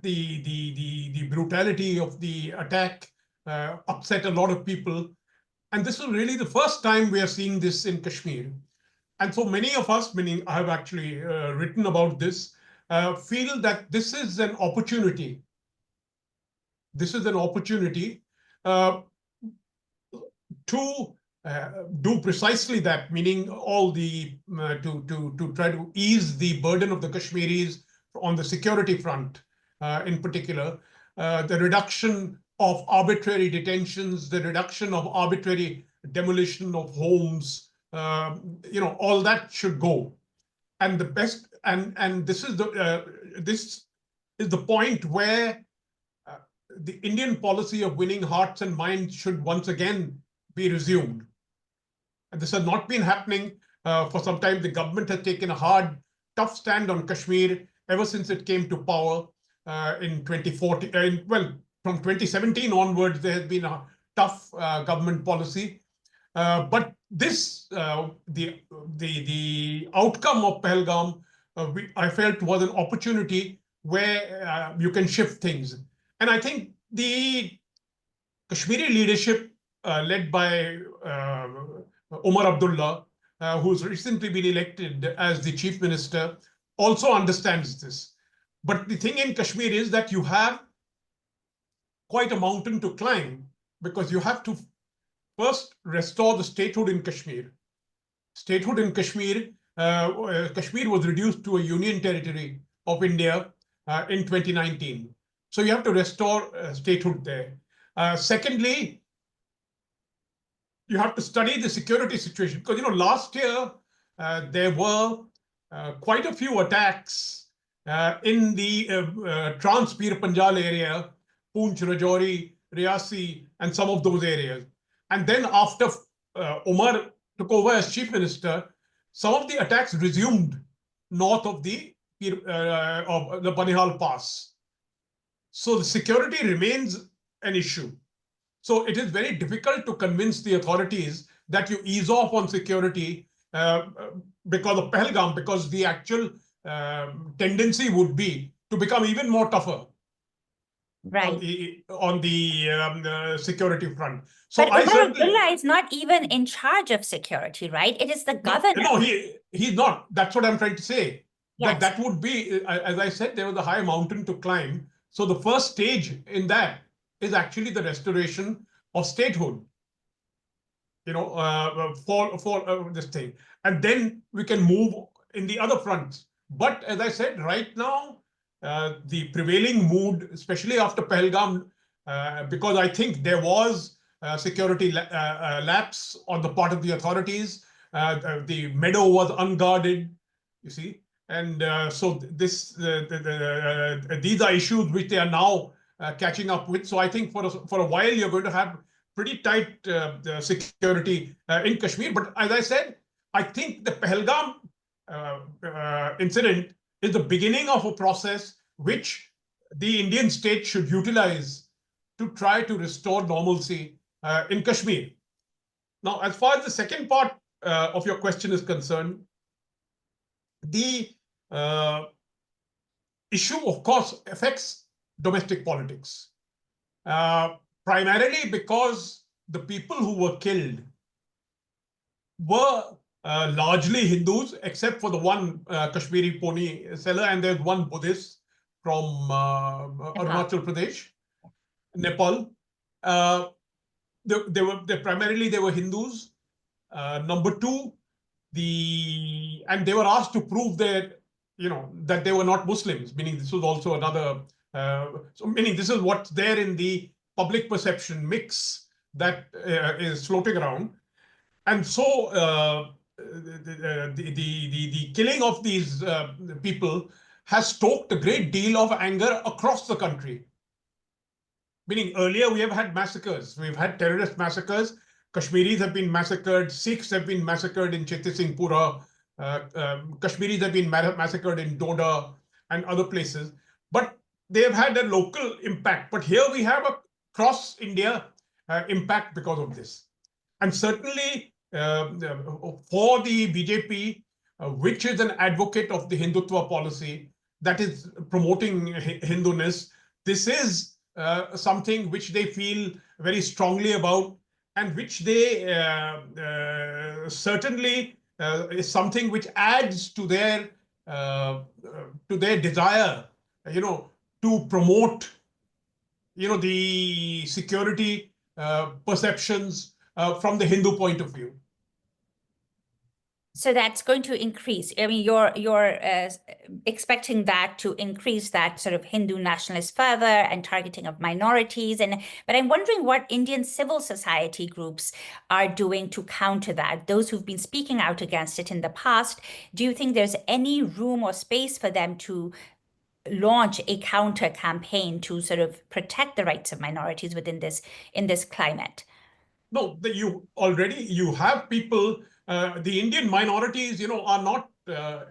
the brutality of the attack upset a lot of people. And this is really the first time we are seeing this in Kashmir. And so many of us, meaning I have actually written about this, feel that this is an opportunity. This is an opportunity to do precisely that, meaning to try to ease the burden of the Kashmiris on the security front, in particular, the reduction of arbitrary detentions, the reduction of arbitrary demolition of homes, all that should go. And the best, and this is the point where the Indian policy of winning hearts and minds should once again be resumed. And this has not been happening for some time. The government has taken a hard, tough stand on Kashmir ever since it came to power in 2014. From 2017 onwards, there has been a tough government policy. But this, the outcome of Pahalgam, I felt was an opportunity where you can shift things. And I think the Kashmiri leadership led by Omar Abdullah, who's recently been elected as the chief minister, also understands this. But the thing in Kashmir is that you have quite a mountain to climb, because you have to first restore the statehood in Kashmir. Statehood in Kashmir, Kashmir was reduced to a union territory of India in 2019. So you have to restore statehood there. Secondly, you have to study the security situation, because last year there were quite a few attacks in the Trans-Pir Panjal area, Poonch, Rajouri, Riyasi, and some of those areas. And then after Omar took over as chief minister, some of the attacks resumed north of the Banihal Pass. So the security remains an issue. So it is very difficult to convince the authorities that you ease off on security because of Pahalgam, because the actual tendency would be to become even more tougher. Right. On the security front. So but Omar Abdullah is not even in charge of security, right? It is the governor. No, he's not. That's what I'm trying to say. Yes. That would be, as I said, there was a high mountain to climb. So the first stage in that is actually the restoration of statehood, for this thing. And then we can move in the other fronts. But as I said, right now, the prevailing mood, especially after Pahalgam, because I think there was security lapse on the part of the authorities. The meadow was unguarded, you see. And so these are issues which they are now catching up with. So I think for a while, you're going to have pretty tight security in Kashmir. But as I said, I think the Pahalgam incident is the beginning of a process which the Indian state should utilize to try to restore normalcy in Kashmir. Now, as far as the second part of your question is concerned, the issue, of course, affects domestic politics, primarily because the people who were killed were largely Hindus, except for the one Kashmiri pony seller, and there's one Buddhist from Arunachal Pradesh, Nepal. Primarily they were Hindus. Number two, and they were asked to prove that they were not Muslims, meaning this was also another. Meaning this is what's there in the public perception mix that is floating around, and so. The killing of these people has stoked a great deal of anger across the country. Meaning earlier we have had massacres. We've had terrorist massacres. Kashmiris have been massacred. Sikhs have been massacred in Cheti Singhpura. Kashmiris have been massacred in Doda and other places. But they have had a local impact. But here we have a cross-India impact because of this. And certainly, for the BJP, which is an advocate of the Hindutva policy that is promoting Hinduness, this is something which they feel very strongly about, and which they certainly is something which adds to their desire, to promote, the security perceptions from the Hindu point of view. So that's going to increase. I mean, you're expecting that to increase that sort of Hindu nationalist fervor and targeting of minorities. But I'm wondering what Indian civil society groups are doing to counter that. Those who've been speaking out against it in the past, do you think there's any room or space for them to launch a counter campaign to sort of protect the rights of minorities in this climate? No, you have people. The Indian minorities, are not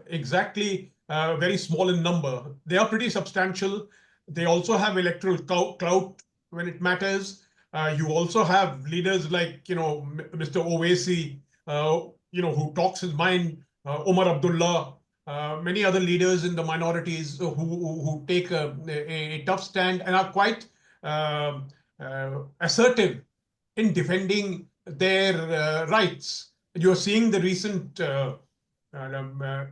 exactly very small in number. They are pretty substantial. They also have electoral clout when it matters. You also have leaders like, Mr. Owaisi, who talks his mind, Omar Abdullah, many other leaders in the minorities who take a tough stand and are quite assertive in defending their rights. You're seeing the recent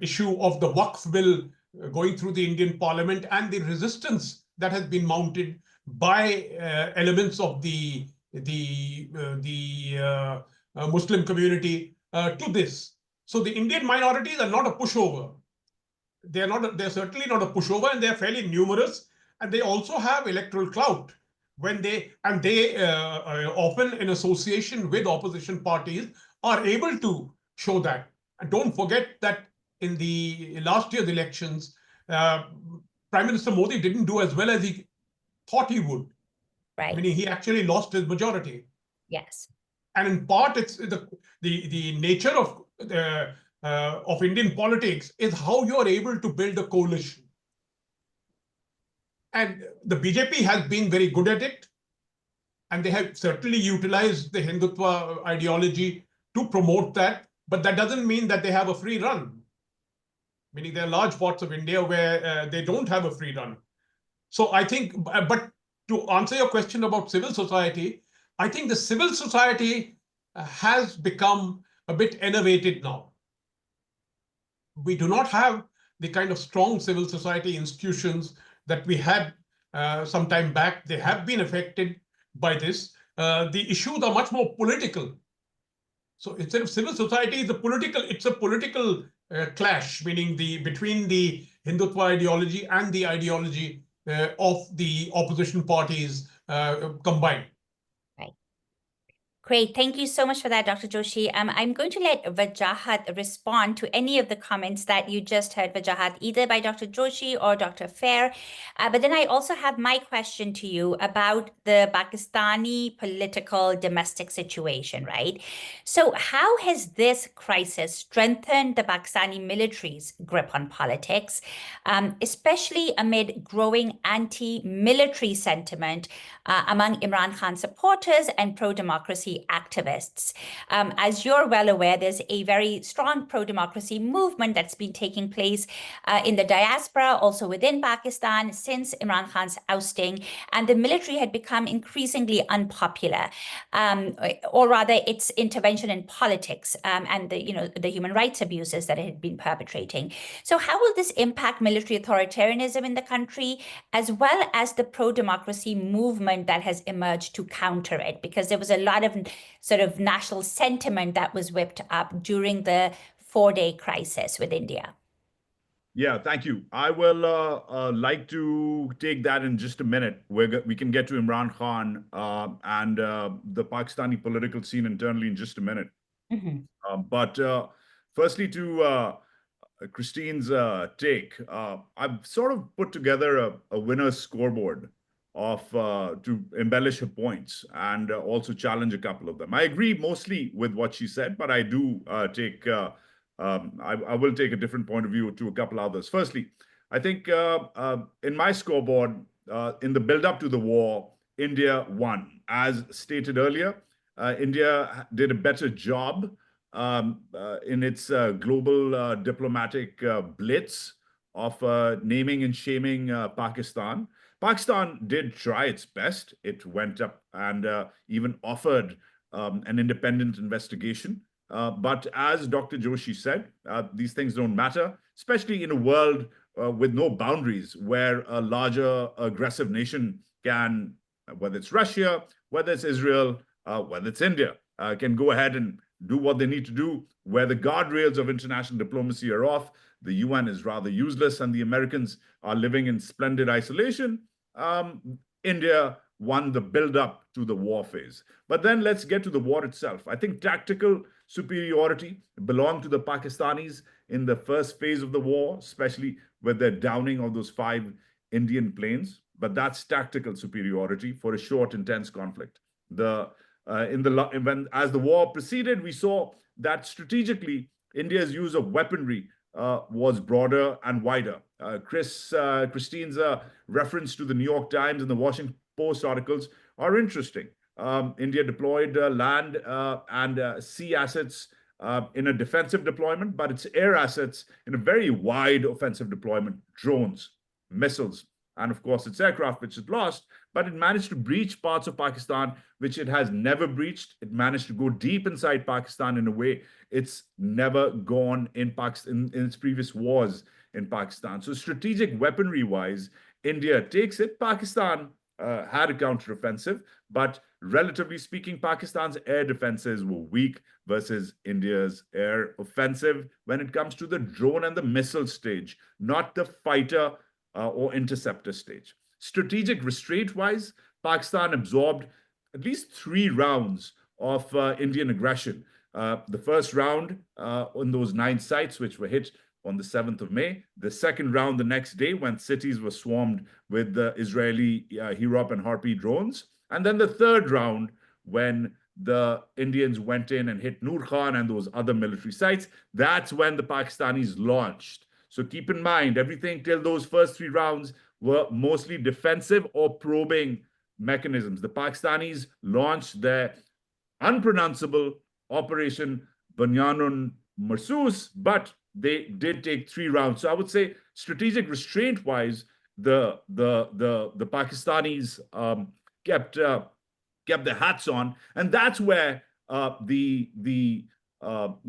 issue of the Waqf bill going through the Indian Parliament and the resistance that has been mounted by elements of the Muslim community to this. So the Indian minorities are not a pushover. They're certainly not a pushover, and they're fairly numerous, and they also have electoral clout. They often, in association with opposition parties, are able to show that. And don't forget that in the last year's elections, Prime Minister Modi didn't do as well as he thought he would. Right. Meaning he actually lost his majority. Yes. And in part, it's the nature of Indian politics is how you're able to build a coalition. And the BJP has been very good at it. And they have certainly utilized the Hindutva ideology to promote that. But that doesn't mean that they have a free run. Meaning there are large parts of India where they don't have a free run. So I think, but to answer your question about civil society, I think the civil society has become a bit enervated now. We do not have the kind of strong civil society institutions that we had some time back. They have been affected by this. The issues are much more political. So instead of civil society, it's a political clash, meaning between the Hindutva ideology and the ideology of the opposition parties combined. Great. Thank you so much for that, Dr. Joshi. I'm going to let Wajahat respond to any of the comments that you just heard, Wajahat, either by Dr. Joshi or Dr. Fair. But then I also have my question to you about the Pakistani political domestic situation, right? So how has this crisis strengthened the Pakistani military's grip on politics, especially amid growing anti-military sentiment among Imran Khan supporters and pro-democracy activists? As you're well aware, there's a very strong pro-democracy movement that's been taking place in the diaspora, also within Pakistan, since Imran Khan's ousting, and the military had become increasingly unpopular, or rather its intervention in politics and the human rights abuses that it had been perpetrating. So how will this impact military authoritarianism in the country, as well as the pro-democracy movement that has emerged to counter it? Because there was a lot of sort of national sentiment that was whipped up during the 4-day crisis with India. Yeah, thank you. I will like to take that in just a minute. We can get to Imran Khan and the Pakistani political scene internally in just a minute. Mm-hmm. But firstly, to Christine's take, I've sort of put together a winner's scoreboard to embellish her points and also challenge a couple of them. I agree mostly with what she said, but I do take I will take a different point of view to a couple others. Firstly, I think in my scoreboard, in the build-up to the war, India won. As stated earlier, India did a better job in its global diplomatic blitz of naming and shaming Pakistan. Pakistan did try its best. It went up and even offered an independent investigation. But as Dr. Joshi said, these things don't matter, especially in a world with no boundaries, where a larger aggressive nation can, whether it's Russia, whether it's Israel, whether it's India, can go ahead and do what they need to do. Where the guardrails of international diplomacy are off, the UN is rather useless, and the Americans are living in splendid isolation. India won the build-up to the war phase. But then let's get to the war itself. I think tactical superiority belonged to the Pakistanis in the first phase of the war, especially with their downing of those 5 Indian planes. But that's tactical superiority for a short, intense conflict. As the war proceeded, we saw that strategically India's use of weaponry was broader and wider. Christine's reference to the New York Times and the Washington Post articles are interesting. India deployed land and sea assets in a defensive deployment, but its air assets in a very wide offensive deployment: drones, missiles, and of course its aircraft, which it lost. But it managed to breach parts of Pakistan which it has never breached. It managed to go deep inside Pakistan in a way it's never gone in its previous wars in Pakistan. So strategic weaponry wise, India takes it. Pakistan had a counteroffensive, but relatively speaking, Pakistan's air defenses were weak versus India's air offensive when it comes to the drone and the missile stage, not the fighter or interceptor stage. Strategic restraint-wise, Pakistan absorbed at least 3 rounds of Indian aggression. The first round on those 9 sites, which were hit on the 7th of May. The second round the next day, when cities were swarmed with the Israeli Hirop and Harpy drones. And then the third round, when the Indians went in and hit Nur Khan and those other military sites, that's when the Pakistanis launched. So keep in mind, everything till those first 3 rounds were mostly defensive or probing mechanisms. The Pakistanis launched their unpronounceable Operation Banyanun Marsus, but they did take 3 rounds. So I would say, strategic restraint-wise, the Pakistanis kept their hats on, and that's where the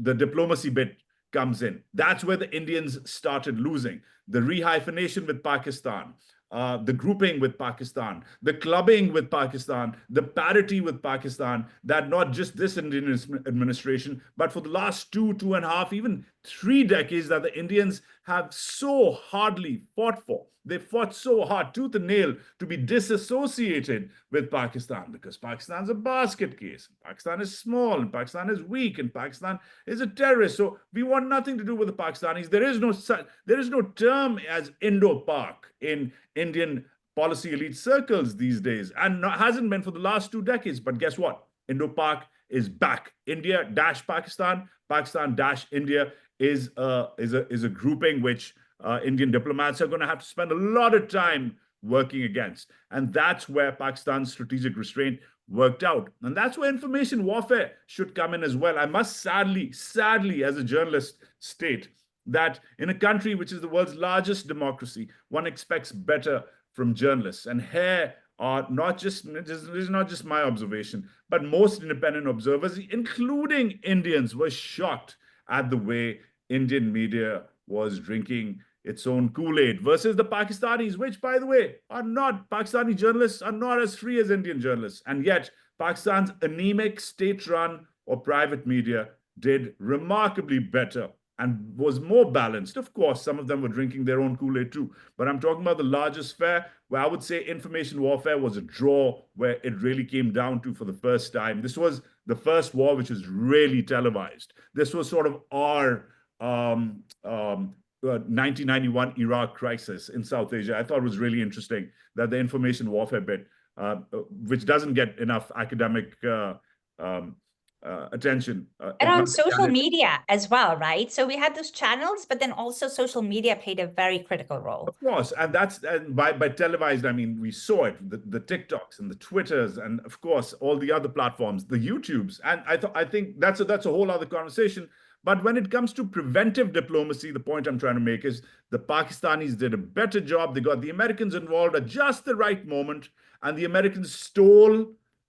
diplomacy bit comes in. That's where the Indians started losing. The rehyphenation with Pakistan, the grouping with Pakistan, the clubbing with Pakistan, the parity with Pakistan, that not just this Indian administration, but for the last 2.5, even 3 decades, that the Indians have so hardly fought for. They fought so hard, tooth and nail, to be disassociated with Pakistan, because Pakistan's a basket case. Pakistan is small, and Pakistan is weak, and Pakistan is a terrorist. So we want nothing to do with the Pakistanis. There is no term as Indo-Pak in Indian policy elite circles these days, and hasn't been for the last 2 decades. But guess what? Indo-Pak is back. India-Pakistan, Pakistan-India is a grouping which Indian diplomats are going to have to spend a lot of time working against. And that's where Pakistan's strategic restraint worked out. And that's where information warfare should come in as well. I must sadly, as a journalist, state that in a country which is the world's largest democracy, one expects better from journalists. And here are this is not just my observation, but most independent observers, including Indians, were shocked at the way Indian media was drinking its own Kool-Aid versus the Pakistanis, which, by the way, Pakistani journalists are not as free as Indian journalists. And yet, Pakistan's anemic state-run or private media did remarkably better and was more balanced. Of course, some of them were drinking their own Kool-Aid too. But I'm talking about the largest fair, where I would say information warfare was a draw, where it really came down to, for the first time. This was the first war which was really televised. This was sort of our 1991 Iraq crisis in South Asia. I thought it was really interesting that the information warfare bit, which doesn't get enough academic attention. And on social media as well, right? So we had those channels, but then also social media played a very critical role. Of course, and by televised, I mean we saw it, the TikToks and the Twitters, and of course all the other platforms, the YouTubes. And I think that's a whole other conversation. But when it comes to preventive diplomacy, the point I'm trying to make is the Pakistanis did a better job. They got the Americans involved at just the right moment, and the Americans stole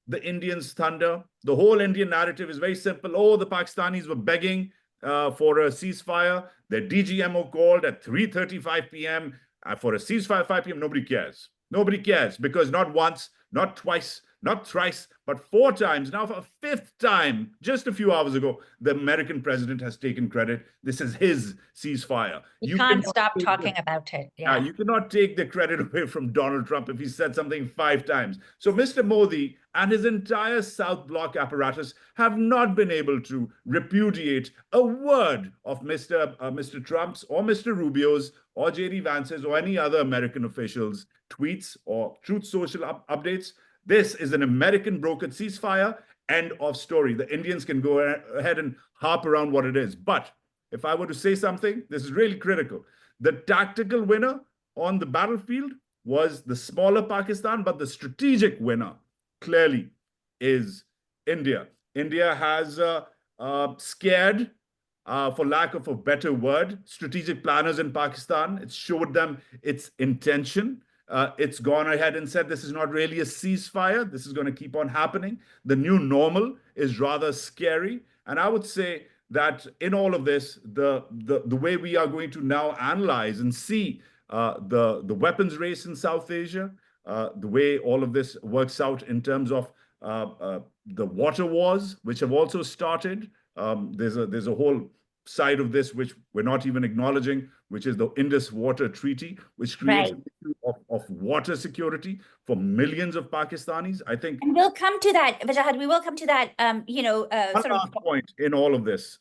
the Indians' thunder. The whole Indian narrative is very simple. Oh, the Pakistanis were begging for a ceasefire. Their DGMO called at 3:35 p.m. For a ceasefire at 5 p.m. Nobody cares. Nobody cares, because not once, not twice, not thrice, but 4 times, now for a 5th time, just a few hours ago, the American president has taken credit. This is his ceasefire. You can't stop talking about it. Yeah. You cannot take the credit away from Donald Trump if he said something 5 times. So Mr. Modi and his entire South Bloc apparatus have not been able to repudiate a word of Mr. Trump's or Mr. Rubio's or J.D. Vance's or any other American officials' tweets or Truth Social updates. This is an American brokered ceasefire. End of story. The Indians can go ahead and harp around what it is. But if I were to say something, this is really critical. The tactical winner on the battlefield was the smaller Pakistan, but the strategic winner clearly is India. India has scared, for lack of a better word, strategic planners in Pakistan. It showed them its intention. It's gone ahead and said this is not really a ceasefire. This is going to keep on happening. The new normal is rather scary. And I would say that in all of this, the way we are going to now analyze and see the weapons race in South Asia, the way all of this works out in terms of the water wars, which have also started. There's a whole side of this which we're not even acknowledging, which is the Indus Water Treaty, which creates an issue of water security for millions of Pakistanis. I think, and we'll come to that, Wajahat. We will come to that. One last point in all of this: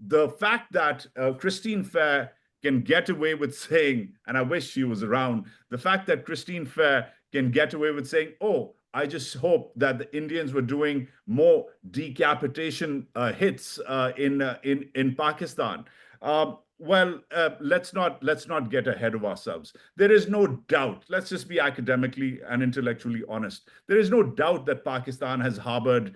the fact that Christine Fair can get away with saying, and I wish she was around, the fact that Christine Fair can get away with saying, "Oh, I just hope that the Indians were doing more decapitation hits in Pakistan." Let's not get ahead of ourselves. There is no doubt. Let's just be academically and intellectually honest. There is no doubt that Pakistan has harbored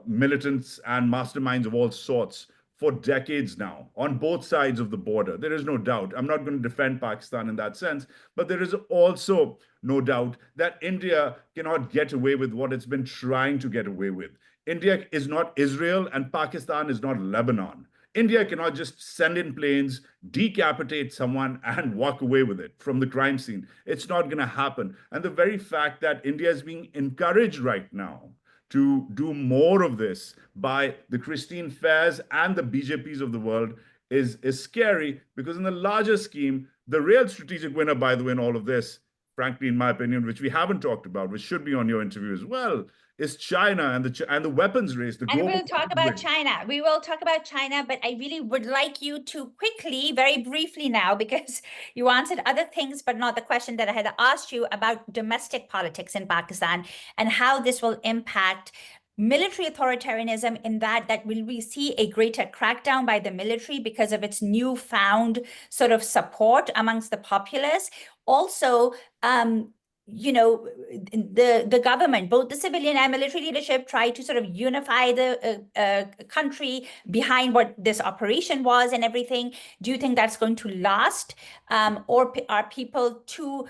militants and masterminds of all sorts for decades now on both sides of the border. There is no doubt. I'm not going to defend Pakistan in that sense, but there is also no doubt that India cannot get away with what it's been trying to get away with. India is not Israel and Pakistan is not Lebanon. India cannot just send in planes, decapitate someone, and walk away with it from the crime scene. It's not going to happen. And the very fact that India is being encouraged right now to do more of this by the Christine Fairs and the BJPs of the world is scary, because in the larger scheme, the real strategic winner, by the way, in all of this, frankly, in my opinion, which we haven't talked about, which should be on your interview as well, is China and the weapons race. And we'll talk about China. We will talk about China, but I really would like you to quickly, very briefly now, because you answered other things, but not the question that I had asked you about domestic politics in Pakistan and how this will impact military authoritarianism, in that will we see a greater crackdown by the military because of its newfound sort of support amongst the populace. Also, the government, both the civilian and military leadership, tried to sort of unify the country behind what this operation was and everything. Do you think that's going to last? Or are people too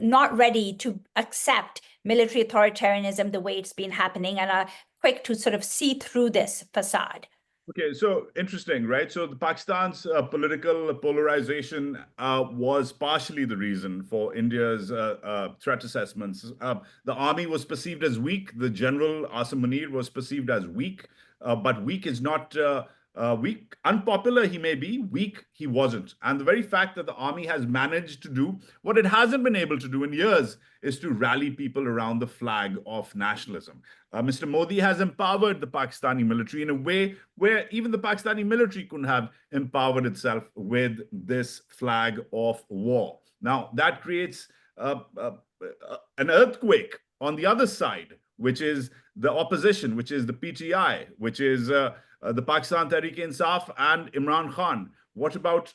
not ready to accept military authoritarianism the way it's been happening and are quick to sort of see through this facade? Okay, so interesting, right? So the Pakistan's political polarization was partially the reason for India's threat assessments. The army was perceived as weak. The general Asim Munir was perceived as weak, but weak is not weak. Unpopular he may be, weak he wasn't. And the very fact that the army has managed to do what it hasn't been able to do in years is to rally people around the flag of nationalism. Mr. Modi has empowered the Pakistani military in a way where even the Pakistani military couldn't have empowered itself with this flag of war. Now, that creates an earthquake on the other side, which is the opposition, which is the PTI, which is the Pakistan Tehreek-e-Insaf and Imran Khan. What about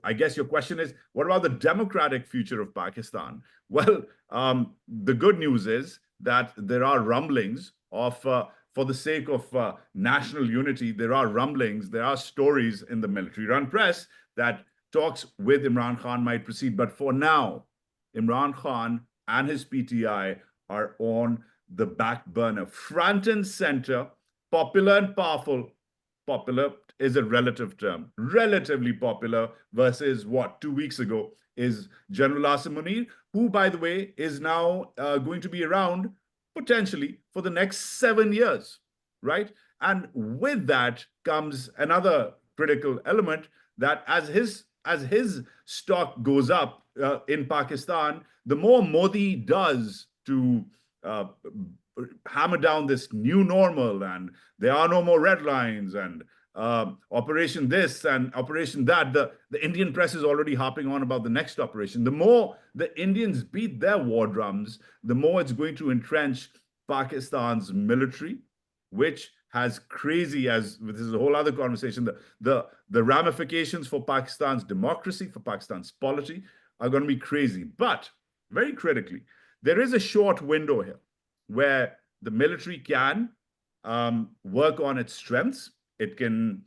I guess your question is, what about the democratic future of Pakistan? Well, the good news is that there are rumblings of, for the sake of national unity, there are rumblings, there are stories in the military-run press that talks with Imran Khan might proceed. But for now, Imran Khan and his PTI are on the back burner, front and center, popular and powerful. Popular is a relative term, relatively popular versus what, 2 weeks ago, is General Asim Munir, who, by the way, is now going to be around potentially for the next 7 years, right? And with that comes another critical element that as his stock goes up in Pakistan, the more Modi does to hammer down this new normal, and there are no more red lines, and operation this and operation that. The Indian press is already harping on about the next operation. The more the Indians beat their war drums, the more it's going to entrench Pakistan's military, which has crazy, as this is a whole other conversation, the ramifications for Pakistan's democracy, for Pakistan's polity are going to be crazy. But very critically, there is a short window here where the military can work on its strengths. It can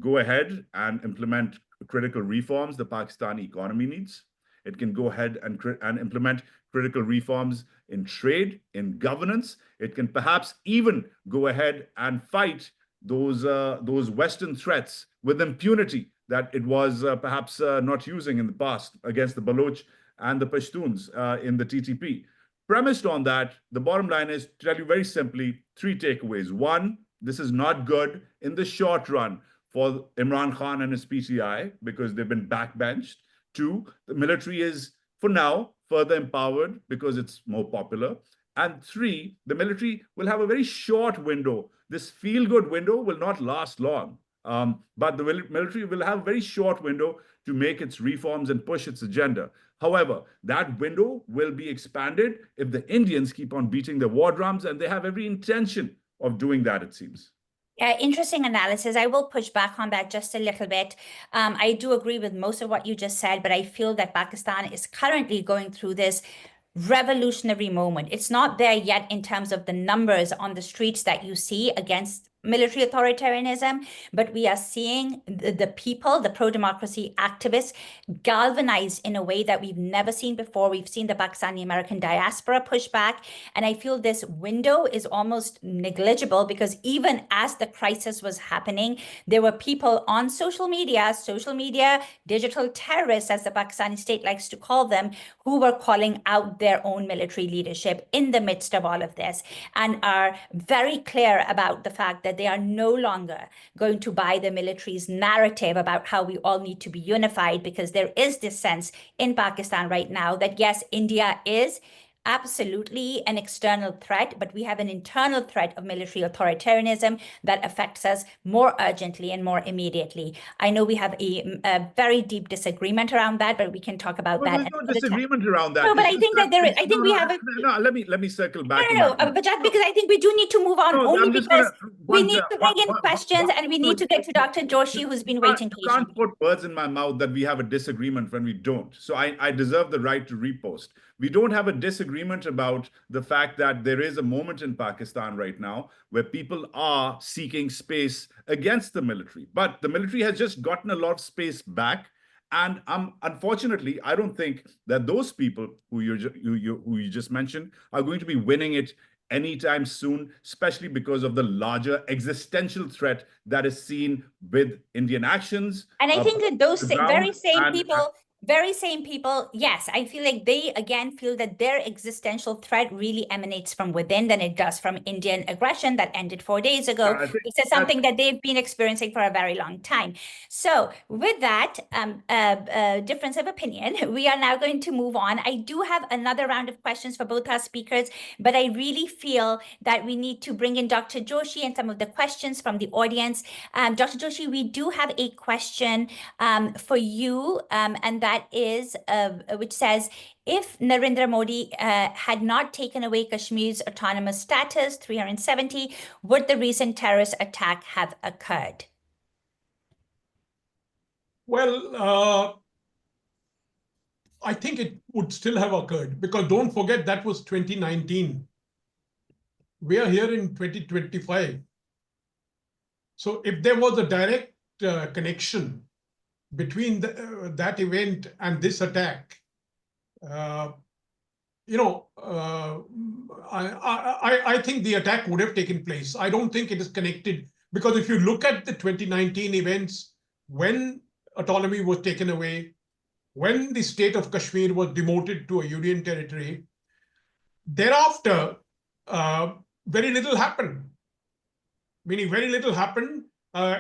go ahead and implement critical reforms the Pakistani economy needs. It can go ahead and implement critical reforms in trade, in governance. It can perhaps even go ahead and fight those Western threats with impunity that it was perhaps not using in the past against the Baloch and the Pashtuns in the TTP. Premised on that, the bottom line is to tell you very simply 3 takeaways. 1, this is not good in the short run for Imran Khan and his PTI because they've been backbenched. 2, the military is, for now, further empowered because it's more popular. And 3, the military will have a very short window. This feel-good window will not last long. But the military will have a very short window to make its reforms and push its agenda. However, that window will be expanded if the Indians keep on beating their war drums, and they have every intention of doing that, it seems. Yeah, interesting analysis. I will push back on that just a little bit. I do agree with most of what you just said, but I feel that Pakistan is currently going through this revolutionary moment. It's not there yet in terms of the numbers on the streets that you see against military authoritarianism, but we are seeing the people, the pro-democracy activists, galvanized in a way that we've never seen before. We've seen the Pakistani American diaspora push back, and I feel this window is almost negligible because even as the crisis was happening, there were people on social media, digital terrorists, as the Pakistani state likes to call them, who were calling out their own military leadership in the midst of all of this and are very clear about the fact that they are no longer going to buy the military's narrative about how we all need to be unified, because there is this sense in Pakistan right now that, yes, India is absolutely an external threat, but we have an internal threat of military authoritarianism that affects us more urgently and more immediately. I know we have a very deep disagreement around that, but we can talk about that. There's no disagreement around that. No, but I think that there is. I think we have a. No, let me circle back. No, Wajahat, because I think we do need to move on only because we need to bring in questions and we need to get to Dr. Joshi, who's been waiting patiently. You can't put words in my mouth that we have a disagreement when we don't. So I deserve the right to repost. We don't have a disagreement about the fact that there is a moment in Pakistan right now where people are seeking space against the military. But the military has just gotten a lot of space back. And unfortunately, I don't think that those people who you just mentioned are going to be winning it anytime soon, especially because of the larger existential threat that is seen with Indian actions. And I think that those very same people, yes, I feel like they again feel that their existential threat really emanates from within than it does from Indian aggression that ended 4 days ago. This is something that they've been experiencing for a very long time. So with that difference of opinion, we are now going to move on. I do have another round of questions for both our speakers, but I really feel that we need to bring in Dr. Joshi and some of the questions from the audience. Dr. Joshi, we do have a question for you, and that is, which says, if Narendra Modi had not taken away Kashmir's autonomous status, 370, would the recent terrorist attack have occurred? Well, I think it would still have occurred, because don't forget that was 2019. We are here in 2025. So if there was a direct connection between that event and this attack, I think the attack would have taken place. I don't think it is connected, because if you look at the 2019 events, when autonomy was taken away, when the state of Kashmir was demoted to a union territory, thereafter, very little happened. Meaning very little happened.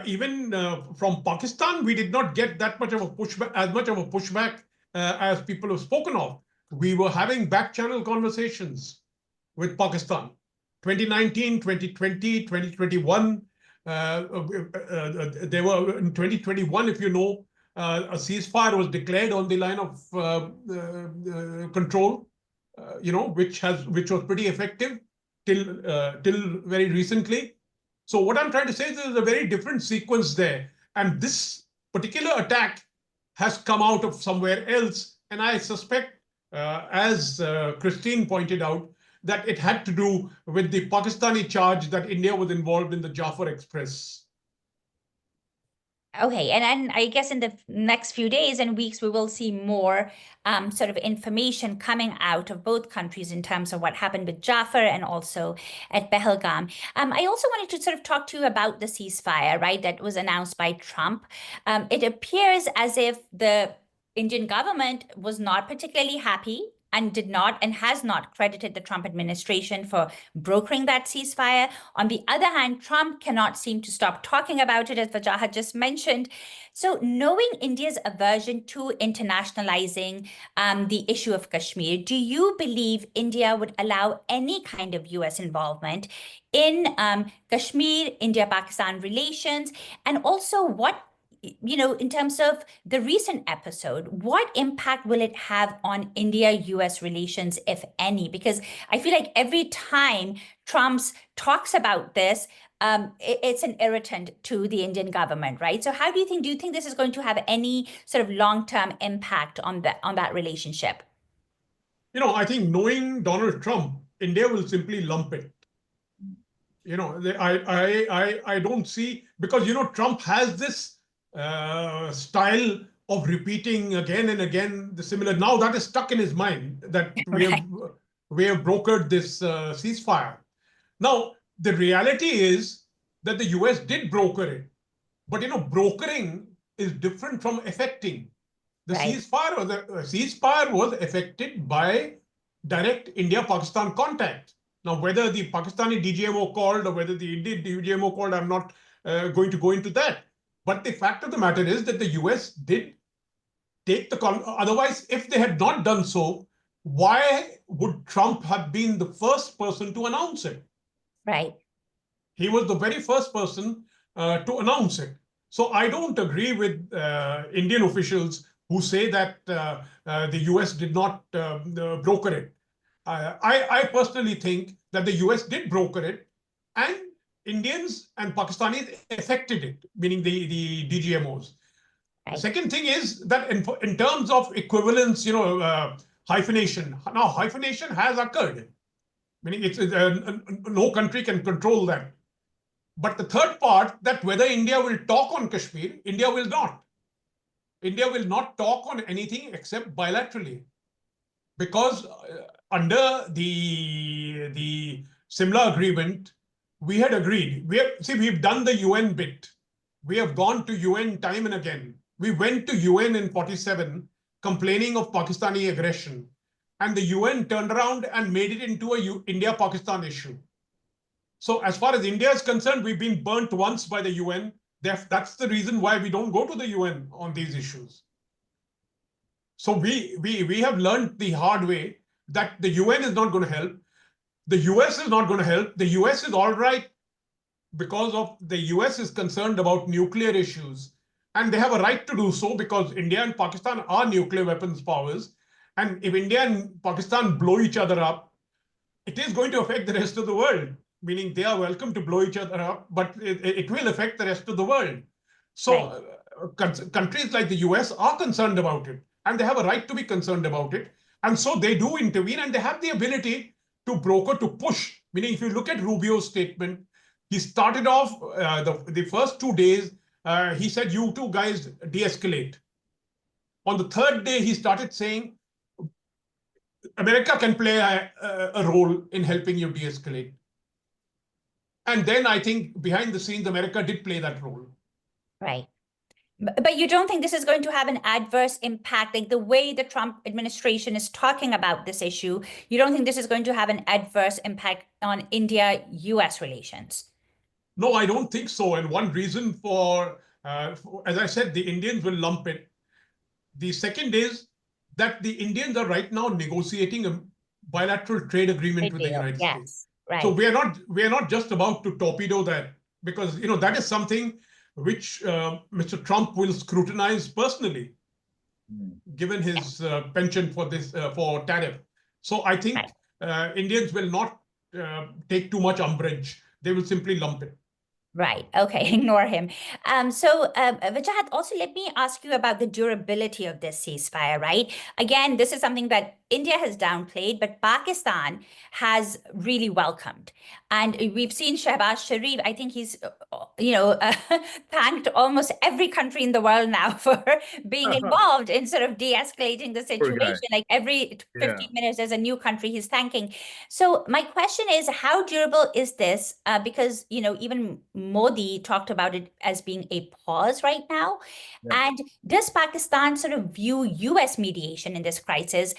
Even from Pakistan, we did not get that much of a pushback, as people have spoken of. We were having back-channel conversations with Pakistan. 2019, 2020, 2021. There were in 2021, if you know, a ceasefire was declared on the line of control, which was pretty effective till very recently. So what I'm trying to say is there's a very different sequence there. And this particular attack has come out of somewhere else. And I suspect, as Christine pointed out, that it had to do with the Pakistani charge that India was involved in the Jafar Express. Okay, and I guess in the next few days and weeks, we will see more sort of information coming out of both countries in terms of what happened with Jafar and also at Pahalgam. I also wanted to sort of talk to you about the ceasefire, right, that was announced by Trump. It appears as if the Indian government was not particularly happy and did not and has not credited the Trump administration for brokering that ceasefire. On the other hand, Trump cannot seem to stop talking about it, as Wajahat just mentioned. So knowing India's aversion to internationalizing the issue of Kashmir, do you believe India would allow any kind of US involvement in Kashmir, India-Pakistan relations? And also in terms of the recent episode, what impact will it have on India-US relations, if any? Because I feel like every time Trump talks about this, it's an irritant to the Indian government, right? So how do you think this is going to have any sort of long-term impact on that relationship? I think knowing Donald Trump, India will simply lump it. I don't see, because Trump has this style of repeating again and again the similar. Now that is stuck in his mind, that Right. we have brokered this ceasefire. Now the reality is that the US did broker it, but brokering is different from effecting. The Right. ceasefire was effected by direct India-Pakistan contact. Now, whether the Pakistani DGMO called or whether the Indian DGMO called, I'm not going to go into that. But the fact of the matter is that the US did take the call. Otherwise, if they had not done so, why would Trump have been the first person to announce it? Right. He was the very first person to announce it. So I don't agree with Indian officials who say that the US did not broker it. I personally think that the US did broker it, and Indians and Pakistanis affected it, meaning the DGMOs. Right. The second thing is that in terms of equivalence, hyphenation. Now, hyphenation has occurred, meaning it's no country can control that. But the third part, that whether India will talk on Kashmir, India will not. India will not talk on anything except bilaterally, because under the Simla agreement, we had agreed. We've done the UN bit. We have gone to UN time and again. We went to UN in 47 complaining of Pakistani aggression, and the UN turned around and made it into a India-Pakistan issue. So as far as India is concerned, we've been burnt once by the UN. That's the reason why we don't go to the UN on these issues. So we have learned the hard way that the UN is not going to help. The US is not going to help. The US is all right because of the US is concerned about nuclear issues. And they have a right to do so because India and Pakistan are nuclear weapons powers. And if India and Pakistan blow each other up, it is going to affect the rest of the world, meaning they are welcome to blow each other up, but it will affect the rest of the world. So countries like the US are concerned about it, and they have a right to be concerned about it. And so they do intervene, and they have the ability to broker, to push. Meaning, if you look at Rubio's statement, he started off the first 2 days, he said, you two guys de-escalate. On the third day, he started saying, America can play a role in helping you de-escalate. And then I think behind the scenes, America did play that role. Right. But you don't think this is going to have an adverse impact, like the way the Trump administration is talking about this issue, you don't think this is going to have an adverse impact on India-US relations? No, I don't think so. And one reason as I said, the Indians will lump it. The second is that the Indians are right now negotiating a bilateral trade agreement with the United States. Right. So we are not just about to torpedo that, because that is something which Mr. Trump will scrutinize personally, given his penchant for this for tariff. So I think Indians will not take too much umbrage. They will simply lump it. Right. Okay. Ignore him. Wajahat, also let me ask you about the durability of this ceasefire, right? Again, this is something that India has downplayed, but Pakistan has really welcomed. And we've seen Shehbaz Sharif, I think he's, thanked almost every country in the world now for being involved in sort of de-escalating the situation. Like every 15 minutes, there's a new country he's thanking. So my question is, how durable is this? Because, even Modi talked about it as being a pause right now. Yeah. And does Pakistan sort of view US mediation in this crisis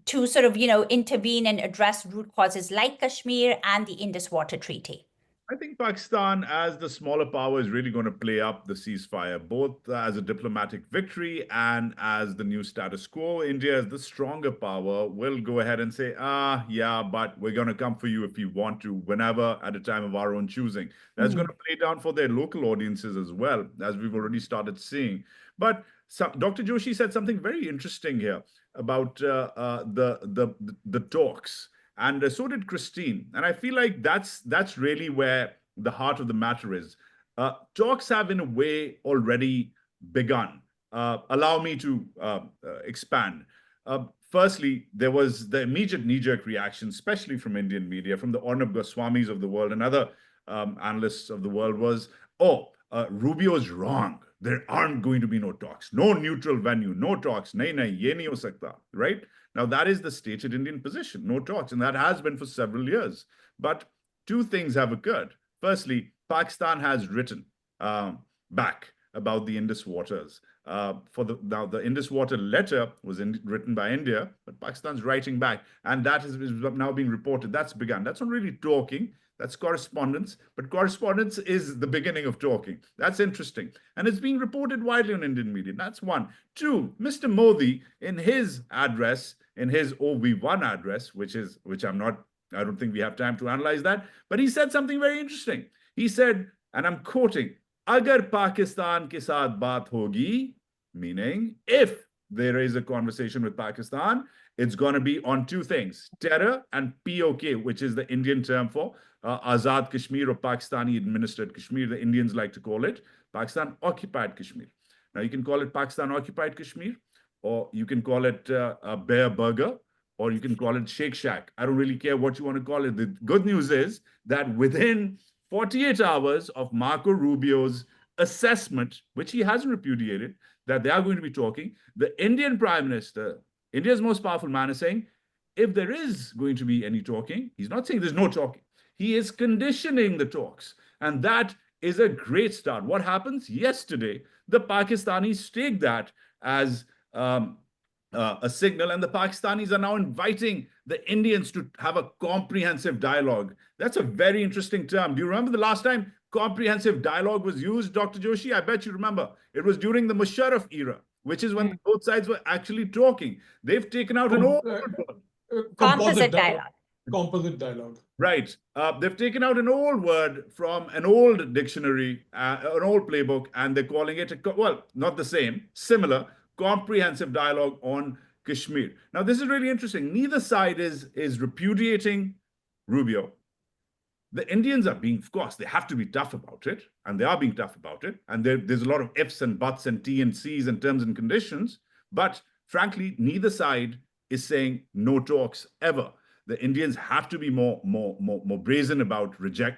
to sort of, intervene and address root causes like Kashmir and the Indus Water Treaty? I think Pakistan, as the smaller power, is really going to play up the ceasefire, both as a diplomatic victory and as the new status quo. India, as the stronger power, will go ahead and say, yeah, but we're going to come for you if you want to, whenever, at a time of our own choosing. That's going to play down for their local audiences as well, as we've already started seeing. But Dr. Joshi said something very interesting here about the talks. And so did Christine. And I feel like that's really where the heart of the matter is. Talks have, in a way, already begun. Allow me to expand. Firstly, there was the immediate knee-jerk reaction, especially from Indian media, from the Arnab Goswamis of the world and other analysts of the world, was, Rubio's wrong. There aren't going to be no talks, no neutral venue, no talks. Nahi, ye nahi ho sakta, right? Now, that is the stated Indian position, no talks, and that has been for several years. But two things have occurred. Firstly, Pakistan has written back about the Indus waters. Now, the Indus water letter was written by India, but Pakistan's writing back, and that is now being reported. That's begun. That's not really talking. That's correspondence, but correspondence is the beginning of talking. That's interesting. And it's being reported widely on Indian media. That's one. Two, Mr. Modi, in his address, in his OV1 address, which I don't think we have time to analyze that, but he said something very interesting. He said, and I'm quoting, Agar Pakistan ke saath baat hogi, meaning if there is a conversation with Pakistan, it's going to be on two things, terror and POK, which is the Indian term for Azad Kashmir or Pakistani administered Kashmir. The Indians like to call it Pakistan occupied Kashmir. Now, you can call it Pakistan occupied Kashmir, or you can call it a Bear Burger, or you can call it Shake Shack. I don't really care what you want to call it. The good news is that within 48 hours of Marco Rubio's assessment, which he hasn't repudiated, that they are going to be talking, the Indian Prime Minister, India's most powerful man, is saying, if there is going to be any talking, he's not saying there's no talking. He is conditioning the talks. And that is a great start. What happens? Yesterday, the Pakistanis take that as a signal, and the Pakistanis are now inviting the Indians to have a comprehensive dialogue. That's a very interesting term. Do you remember the last time comprehensive dialogue was used, Dr. Joshi? I bet you remember. It was during the Musharraf era, which is when both sides were actually talking. They've taken out an old composite dialogue. Composite dialogue. Right. They've taken out an old word from an old dictionary, an old playbook, and they're calling it, not the same, similar, comprehensive dialogue on Kashmir. Now, this is really interesting. Neither side is repudiating Rubio. The Indians are being, of course, they have to be tough about it, and they are being tough about it. And there's a lot of ifs and buts and T and C's and terms and conditions. But frankly, neither side is saying no talks ever. The Indians have to be more brazen about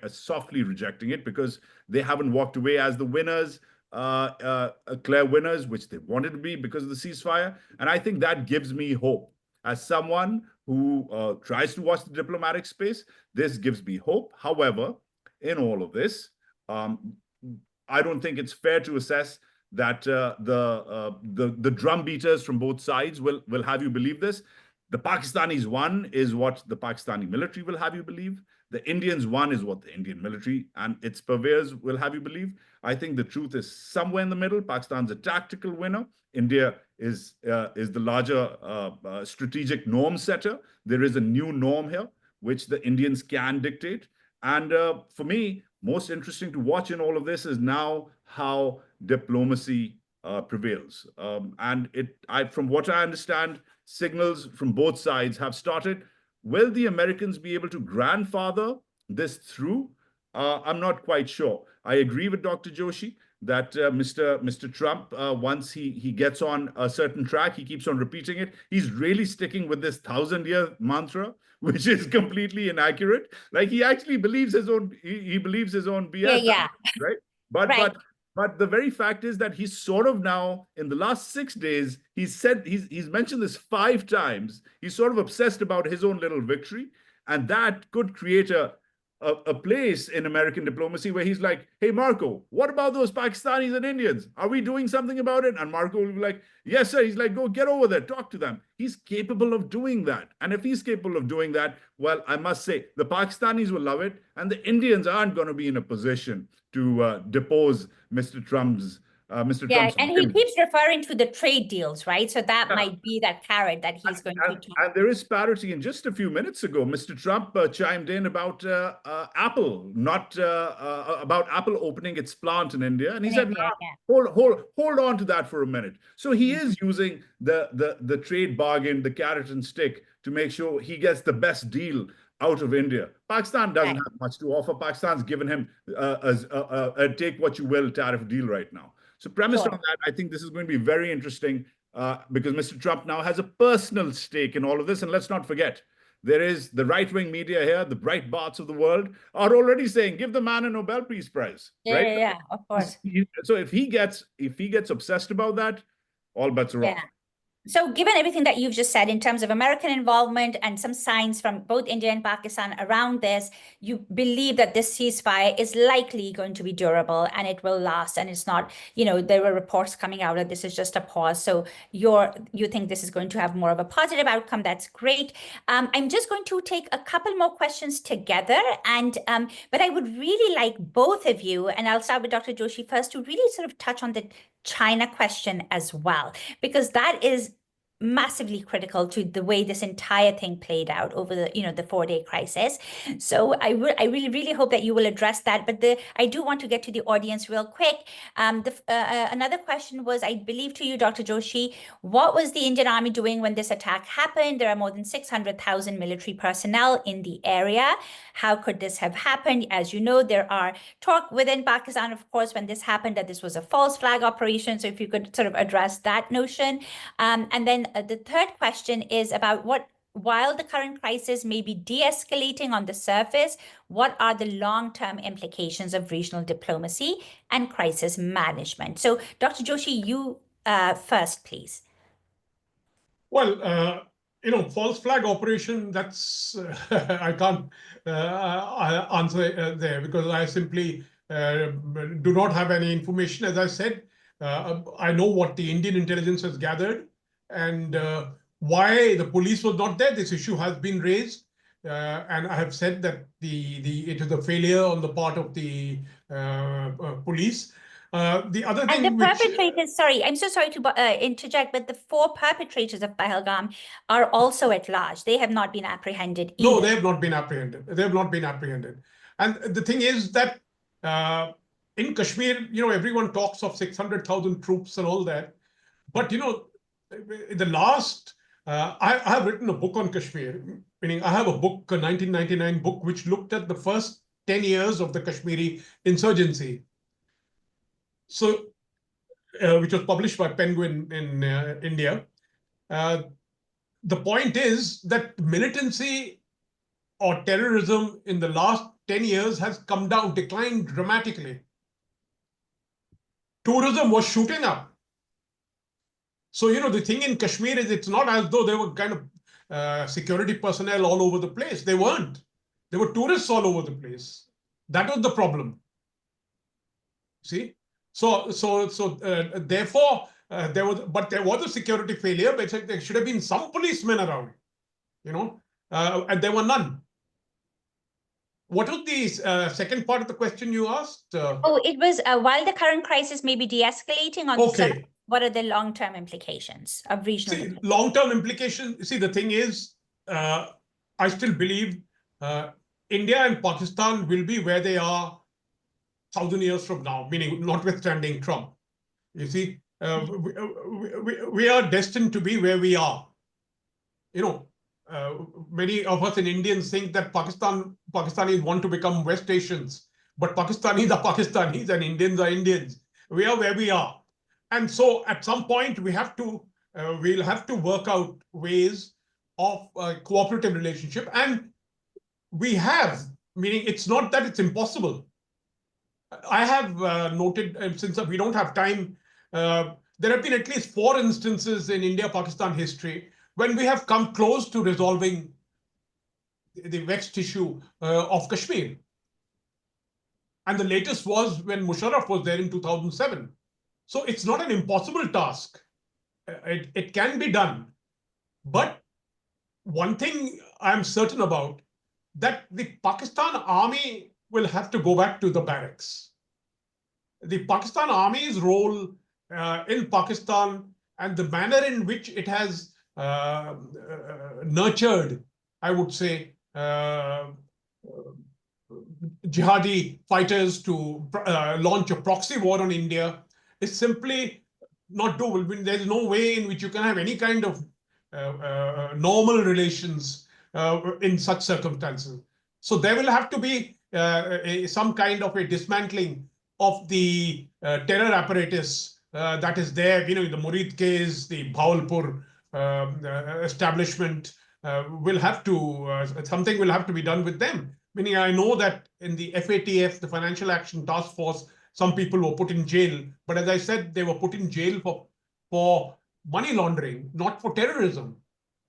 softly rejecting it, because they haven't walked away as the winners, clear winners, which they wanted to be because of the ceasefire. And I think that gives me hope. As someone who tries to watch the diplomatic space, this gives me hope. However, in all of this, I don't think it's fair to assess that the drum beaters from both sides will have you believe this. The Pakistanis won is what the Pakistani military will have you believe. The Indians won is what the Indian military and its purveyors will have you believe. I think the truth is somewhere in the middle. Pakistan's a tactical winner. India is the larger strategic norm setter. There is a new norm here, which the Indians can dictate. And for me, most interesting to watch in all of this is now how diplomacy prevails. And from what I understand, signals from both sides have started. Will the Americans be able to grandfather this through? I'm not quite sure. I agree with Dr. Joshi that Mr. Trump, once he gets on a certain track, he keeps on repeating it. He's really sticking with this 1,000-year mantra, which is completely inaccurate. Like he actually believes his own, he believes his own BS, Yeah. right? But Right. but the very fact is that he's sort of now, in the last 6 days, he's mentioned this 5 times. He's sort of obsessed about his own little victory, and that could create a place in American diplomacy where he's like, hey, Marco, what about those Pakistanis and Indians? Are we doing something about it? And Marco will be like, yes, sir. He's like, go get over there, talk to them. He's capable of doing that. And if he's capable of doing that, well, I must say, the Pakistanis will love it. And the Indians aren't going to be in a position to depose Mr. Trump's Yeah, and he whim. keeps referring to the trade deals, right? So that Yeah. might be that carrot that he's going to talk. And there is parity. And just a few minutes ago, Mr. Trump chimed in about Apple, not about Apple opening its plant in India. And he said, India, hold on to that for a minute. So he is using the trade bargain, the carrot and stick, to make sure he gets the best deal out of India. Pakistan doesn't have much to offer. Pakistan's given him a take what you will tariff deal right now. So premised on that, I think this is going to be very interesting because Mr. Trump now has a personal stake in all of this. And let's not forget, there is the right-wing media here, the Breitbarts of the world are already saying, give the man a Nobel Peace Prize. Right? Yeah, of course. So if he gets obsessed about that, all bets are off. So given everything that you've just said in terms of American involvement and some signs from both India and Pakistan around this, you believe that this ceasefire is likely going to be durable and it will last. And it's not, there were reports coming out that this is just a pause. So you think this is going to have more of a positive outcome. That's great. I'm just going to take a couple more questions together. But I would really like both of you, and I'll start with Dr. Joshi first, to really sort of touch on the China question as well, because that is massively critical to the way this entire thing played out over the 4-day crisis. So I really hope that you will address that. But I do want to get to the audience real quick. Another question was, I believe, to you, Dr. Joshi, what was the Indian Army doing when this attack happened? There are more than 600,000 military personnel in the area. How could this have happened? As you know, there are talk within Pakistan, of course, when this happened, that this was a false flag operation. So if you could sort of address that notion. And then the third question is about while the current crisis may be de-escalating on the surface, what are the long-term implications of regional diplomacy and crisis management? So Dr. Joshi, you first, please. Well, false flag operation, that's, I can't answer there because I simply do not have any information. As I said, I know what the Indian intelligence has gathered and why the police was not there. This issue has been raised. And I have said that it is a failure on the part of the police. The other thing, and the perpetrators, sorry, I'm so sorry to interject, but the 4 perpetrators of Pahalgam are also at large. They have not been apprehended either. No, they have not been apprehended. They have not been apprehended. And the thing is that in Kashmir, everyone talks of 600,000 troops and all that. But, the last, I have written a book on Kashmir, meaning I have a book, a 1999 book, which looked at the first 10 years of the Kashmiri insurgency. So, which was published by Penguin in India. The point is that militancy or terrorism in the last 10 years has come down, declined dramatically. Tourism was shooting up. So, the thing in Kashmir is it's not as though there were kind of security personnel all over the place. They weren't. There were tourists all over the place. That was the problem. See? Therefore, there was a security failure, but there should have been some policemen around, and there were none. What was the second part of the question you asked? It was while the current crisis may be de-escalating on Okay. what are the long-term implications of regional? See, long-term implications. See, the thing is, I still believe India and Pakistan will be where they are 1,000 years from now, meaning notwithstanding Trump. You see, we are destined to be where we are. Many of us in Indians think that Pakistanis want to become West Asians, but Pakistanis are Pakistanis and Indians are Indians. We are where we are. And so at some point we'll have to work out ways of cooperative relationship. And we have, meaning it's not that it's impossible. I have noted, since we don't have time, there have been at least 4 instances in India-Pakistan history when we have come close to resolving the vexed issue of Kashmir. And the latest was when Musharraf was there in 2007. So it's not an impossible task. It can be done. But one thing I'm certain about, that the Pakistan army will have to go back to the barracks. The Pakistan army's role in Pakistan and the manner in which it has nurtured, I would say, jihadi fighters to launch a proxy war on India is simply not doable. I mean, there's no way in which you can have any kind of normal relations in such circumstances. So there will have to be some kind of a dismantling of the terror apparatus that is there. The Murid case, the Bhawalpur establishment will have to, something will have to be done with them. Meaning, I know that in the FATF, the Financial Action Task Force, some people were put in jail. But as I said, they were put in jail for money laundering, not for terrorism.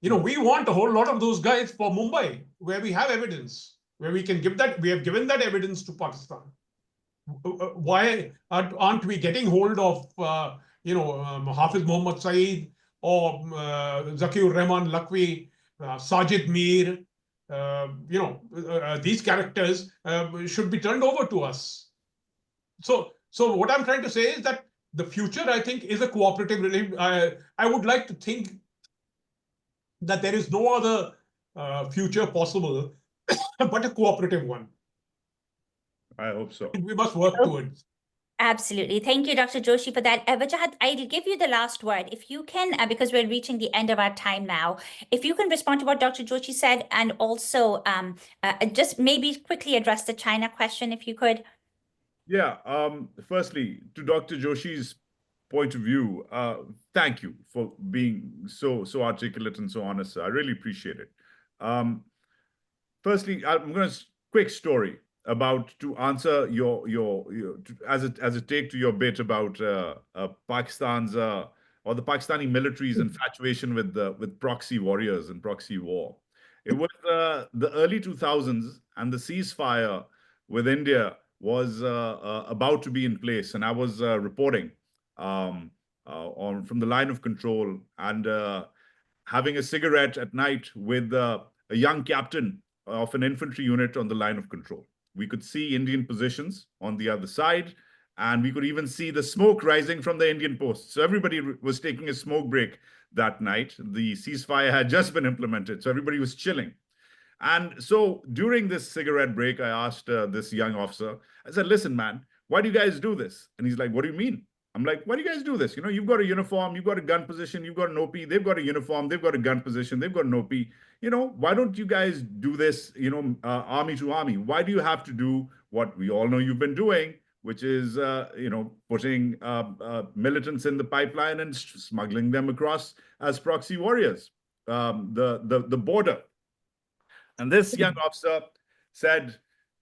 We want a whole lot of those guys for Mumbai, where we have evidence, where we can give that. We have given that evidence to Pakistan. Why aren't we getting hold of, Hafiz Muhammad Saeed or Zakiur Rahman Lakwi, Sajid Mir? These characters should be turned over to us. So what I'm trying to say is that the future, I think, is a cooperative relationship. I would like to think that there is no other future possible but a cooperative one. I hope so. We must work towards. Absolutely. Thank you, Dr. Joshi, for that. Wajahat, I'll give you the last word. If you can, because we're reaching the end of our time now, if you can respond to what Dr. Joshi said and also just maybe quickly address the China question, if you could. Yeah. Firstly, to Dr. Joshi's point of view, thank you for being so articulate and so honest. I really appreciate it. Firstly, I'm going to quick story about to answer your as a take to your bit about Pakistan's or the Pakistani military's infatuation with proxy warriors and proxy war. It was the early 2000s, and the ceasefire with India was about to be in place, and I was reporting from the line of control and having a cigarette at night with a young captain of an infantry unit on the line of control. We could see Indian positions on the other side, and we could even see the smoke rising from the Indian posts. So everybody was taking a smoke break that night. The ceasefire had just been implemented, so everybody was chilling. And so during this cigarette break, I asked this young officer, I said, listen, man, why do you guys do this? And he's like, what do you mean? I'm like, why do you guys do this? You've got a uniform, you've got a gun position, you've got an OP, they've got a uniform, they've got a gun position, they've got an OP. Why don't you guys do this, army to army? Why do you have to do what we all know you've been doing, which is, putting militants in the pipeline and smuggling them across as proxy warriors, the border? And this young officer said,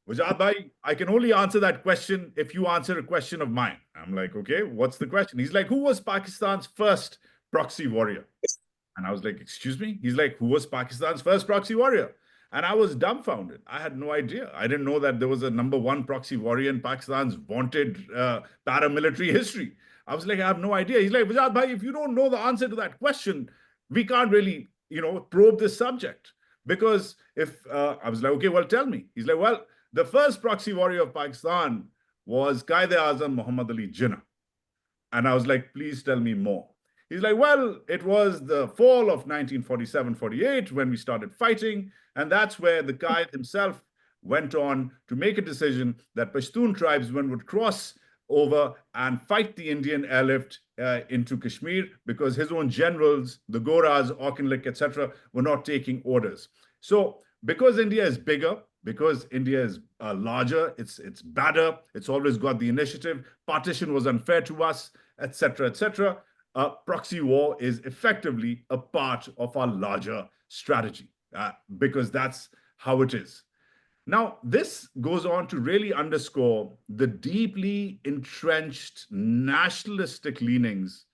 Wajahat bhai, I can only answer that question if you answer a question of mine. I'm like, okay, what's the question? He's like, who was Pakistan's first proxy warrior? And I was like, excuse me? He's like, who was Pakistan's first proxy warrior? And I was dumbfounded. I had no idea. I didn't know that there was a #1 proxy warrior in Pakistan's vaunted paramilitary history. I was like, I have no idea. He's like, Wajahat bhai, if you don't know the answer to that question, we can't really, probe this subject. Because if I was like, okay, well, tell me. He's like, well, the first proxy warrior of Pakistan was Qaid-e-Azam Muhammad Ali Jinnah. And I was like, please tell me more. He's like, well, it was the fall of 1947-48 when we started fighting. And that's where the Qaid himself went on to make a decision that Pashtun tribesmen would cross over and fight the Indian airlift into Kashmir because his own generals, the Goras, Auchinleck, etc., were not taking orders. So because India is bigger, because India is larger, it's badder, it's always got the initiative, partition was unfair to us, etc., etc., proxy war is effectively a part of our larger strategy because that's how it is. Now, this goes on to really underscore the deeply entrenched nationalistic leanings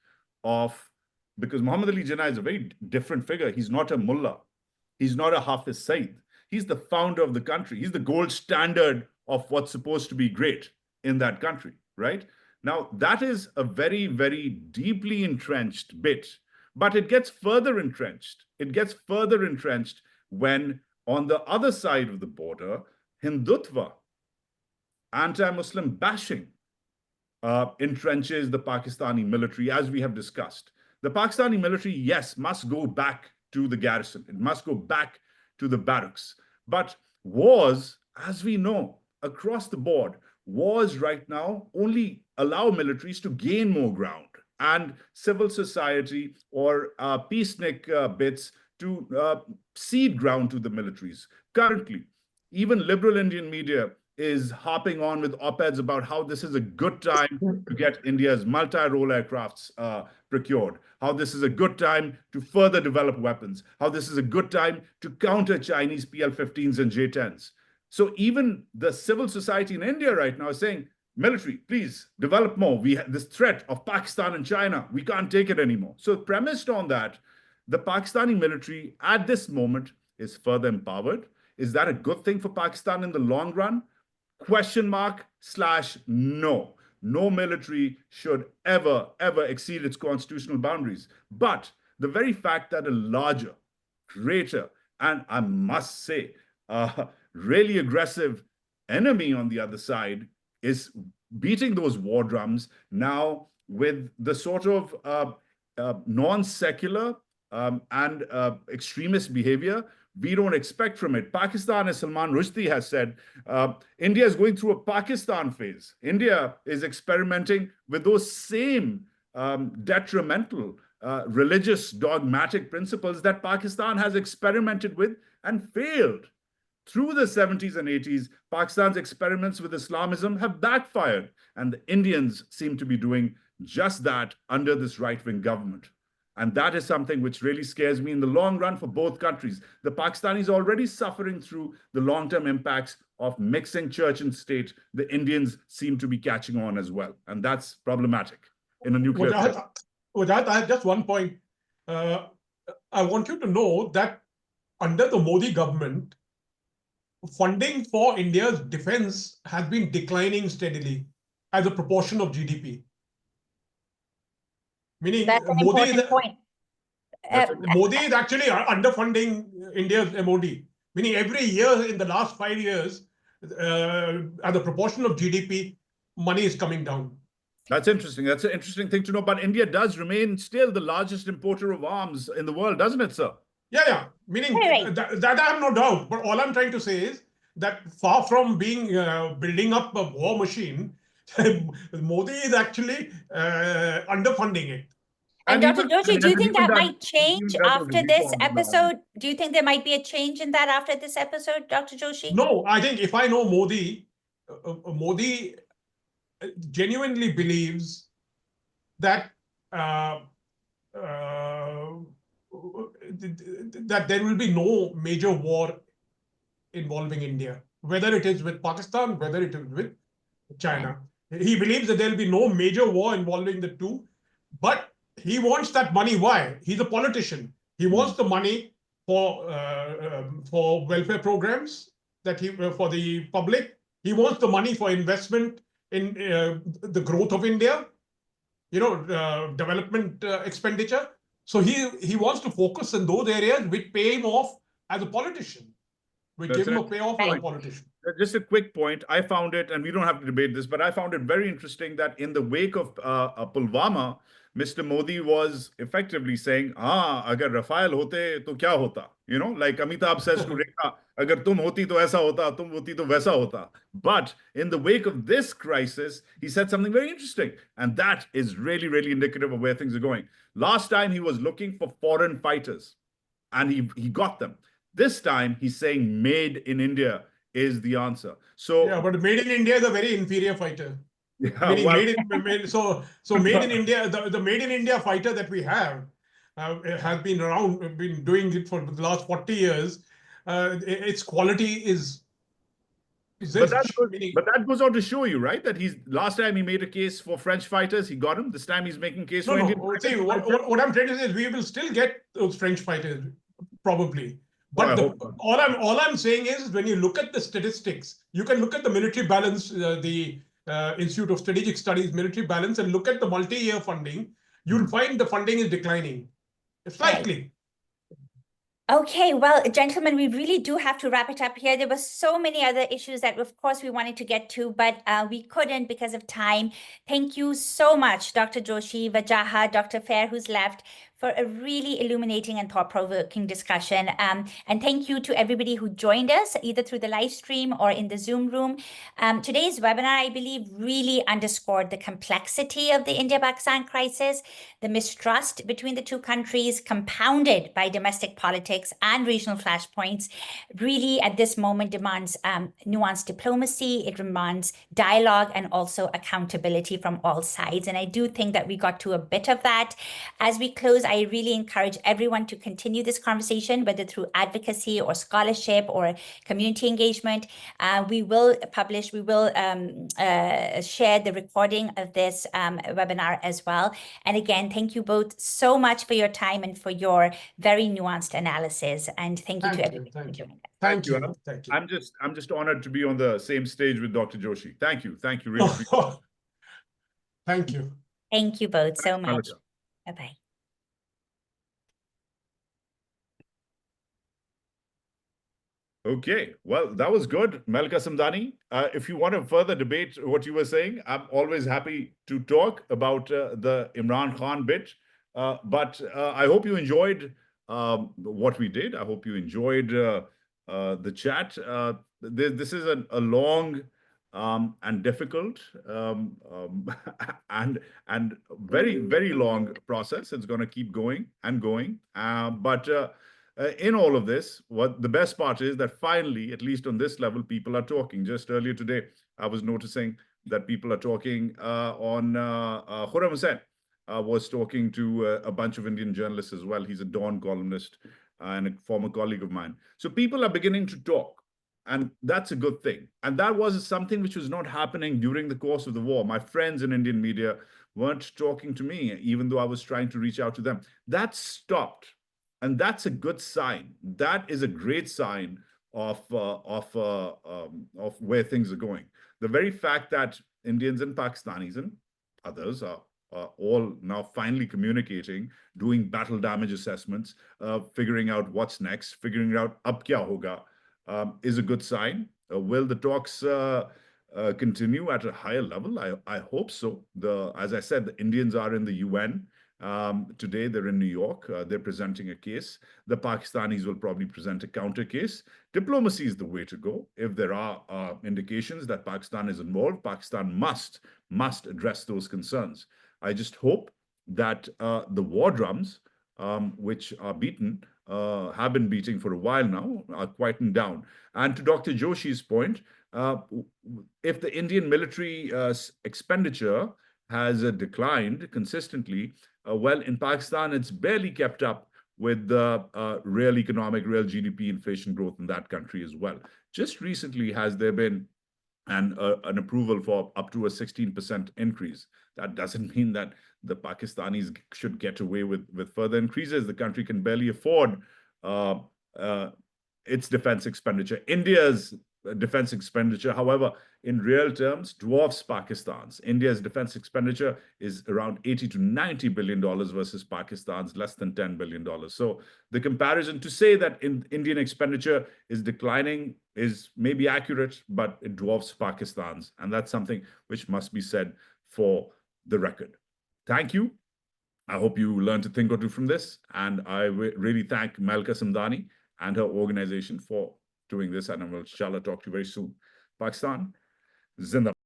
because Muhammad Ali Jinnah is a very different figure. He's not a mullah. He's not a Hafiz Saeed. He's the founder of the country. He's the gold standard of what's supposed to be great in that country, right? Now, that is a very, very deeply entrenched bit, but it gets further entrenched. It gets further entrenched when on the other side of the border, Hindutva, anti-Muslim bashing, entrenches the Pakistani military, as we have discussed. The Pakistani military, yes, must go back to the garrison. It must go back to the barracks. But wars, as we know, across the board, wars right now only allow militaries to gain more ground and civil society or peacenik bits to cede ground to the militaries. Currently, even liberal Indian media is harping on with op-eds about how this is a good time to get India's multi-role aircrafts procured, how this is a good time to further develop weapons, how this is a good time to counter Chinese PL-15s and J-10s. So even the civil society in India right now is saying, military, please develop more. We have this threat of Pakistan and China. We can't take it anymore. So premised on that, the Pakistani military at this moment is further empowered. Is that a good thing for Pakistan in the long run? /no. No military should ever exceed its constitutional boundaries. But the very fact that a larger, greater, and I must say, really aggressive enemy on the other side is beating those war drums now with the sort of non-secular and extremist behavior we don't expect from it. Pakistan, as Salman Rushdie has said, India is going through a Pakistan phase. India is experimenting with those same detrimental religious dogmatic principles that Pakistan has experimented with and failed. Through the 70s and 80s, Pakistan's experiments with Islamism have backfired, and the Indians seem to be doing just that under this right-wing government. And that is something which really scares me in the long run for both countries. The Pakistanis are already suffering through the long-term impacts of mixing church and state. The Indians seem to be catching on as well. And that's problematic in a nuclear threat. With that, I have just one point. I want you to know that under the Modi government, funding for India's defense has been declining steadily as a proportion of GDP. Meaning That's an Modi important point. Modi is actually underfunding India's MOD. Meaning every year in the last 5 years, as a proportion of GDP, money is coming down. That's interesting. That's an interesting thing to know. But India does remain still the largest importer of arms in the world, doesn't it, sir? Yeah. Meaning that I have no doubt. But all I'm trying to say is that far from being building up a war machine, Modi is actually underfunding it. And Dr. Joshi, do you think that might change after this episode? Do you think there might be a change in that after this episode, Dr. Joshi? No, I think if I know Modi, Modi genuinely believes that that there will be no major war involving India, whether it is with Pakistan, whether it is with China. He believes that there will be no major war involving the two, but he wants that money. Why? He's a politician. He wants the money for welfare programs that for the public. He wants the money for investment in the growth of India, development expenditure. So he wants to focus in those areas which pay him off as a politician, which give him a payoff as a politician. Just a quick point. I found it, and we don't have to debate this, but I found it very interesting that in the wake of Pulwama, Mr. Modi was effectively saying, agar Rafael hote, to kya hota? Like Amitabh says to Rekha, agar tum hoti to aisa hota, tum hoti to vaisa hota. But in the wake of this crisis, he said something very interesting. And that is really, really indicative of where things are going. Last time he was looking for foreign fighters, and he got them. This time he's saying made in India is the answer. So yeah, but made in India is a very inferior fighter. Yeah, Meaning well, so made in India, the made in India fighter that we have has been around, been doing it for the last 40 years. Its quality is but meaning, that goes on to show you, right? That last time he made a case for French fighters, he got them. This time he's making case for Indian fighters. See, what I'm trying to say is we will still get those French fighters, probably. But all I'm saying is when you look at the statistics, you can look at the military balance, the Institute of Strategic Studies military balance, and look at the multi-year funding. You'll find the funding is declining slightly. Okay, well, gentlemen, we really do have to wrap it up here. There were so many other issues that, of course, we wanted to get to, but we couldn't because of time. Thank you so much, Dr. Joshi, Wajahat, Dr. Fair, who's left, for a really illuminating and thought-provoking discussion. And thank you to everybody who joined us, either through the live stream or in the Zoom room. Today's webinar, I believe, really underscored the complexity of the India-Pakistan crisis, the mistrust between the two countries, compounded by domestic politics and regional flashpoints, really at this moment demands nuanced diplomacy. It demands dialogue and also accountability from all sides. And I do think that we got to a bit of that. As we close, I really encourage everyone to continue this conversation, whether through advocacy or scholarship or community engagement. We will publish, we will share the recording of this webinar as well. And again, thank you both so much for your time and for your very nuanced analysis. And thank you to everyone. Thank you. I'm just honored to be on the same stage with Dr. Joshi. Thank you. Thank you. Really appreciate it. Thank you. Thank you both so much. Bye-bye. Okay, well, that was good, Malika Samdani. If you want to further debate what you were saying, I'm always happy to talk about the Imran Khan bit. But I hope you enjoyed what we did. I hope you enjoyed the chat. This is a long and difficult and very, very long process. It's going to keep going and going. But in all of this, what the best part is that finally, at least on this level, people are talking. Just earlier today, I was noticing that people are talking on Khurram Hussain was talking to a bunch of Indian journalists as well. He's a Dawn columnist and a former colleague of mine. So people are beginning to talk, and that's a good thing. And that was something which was not happening during the course of the war. My friends in Indian media weren't talking to me, even though I was trying to reach out to them. That stopped. And that's a good sign. That is a great sign of where things are going. The very fact that Indians and Pakistanis and others are all now finally communicating, doing battle damage assessments, figuring out what's next, figuring out ab kya hoga, is a good sign. Will the talks continue at a higher level? I hope so. As I said, the Indians are in the UN. Today, they're in New York. They're presenting a case. The Pakistanis will probably present a counter case. Diplomacy is the way to go. If there are indications that Pakistan is involved, Pakistan must address those concerns. I just hope that the war drums, which are beaten, have been beating for a while now, are quieting down. And to Dr. Joshi's point, if the Indian military expenditure has declined consistently, well, in Pakistan, it's barely kept up with the real GDP inflation growth in that country as well. Just recently, has there been an approval for up to a 16% increase? That doesn't mean that the Pakistanis should get away with further increases. The country can barely afford its defense expenditure. India's defense expenditure, however, in real terms, dwarfs Pakistan's. India's defense expenditure is around $80 to $90 billion versus Pakistan's less than $10 billion. So the comparison to say that Indian expenditure is declining is maybe accurate, but it dwarfs Pakistan's. And that's something which must be said for the record. Thank you. I hope you learned a thing or two from this. And I really thank Malika Samdani and her organization for doing this. And I will, inshallah, talk to you very soon. Pakistan, Zindabad.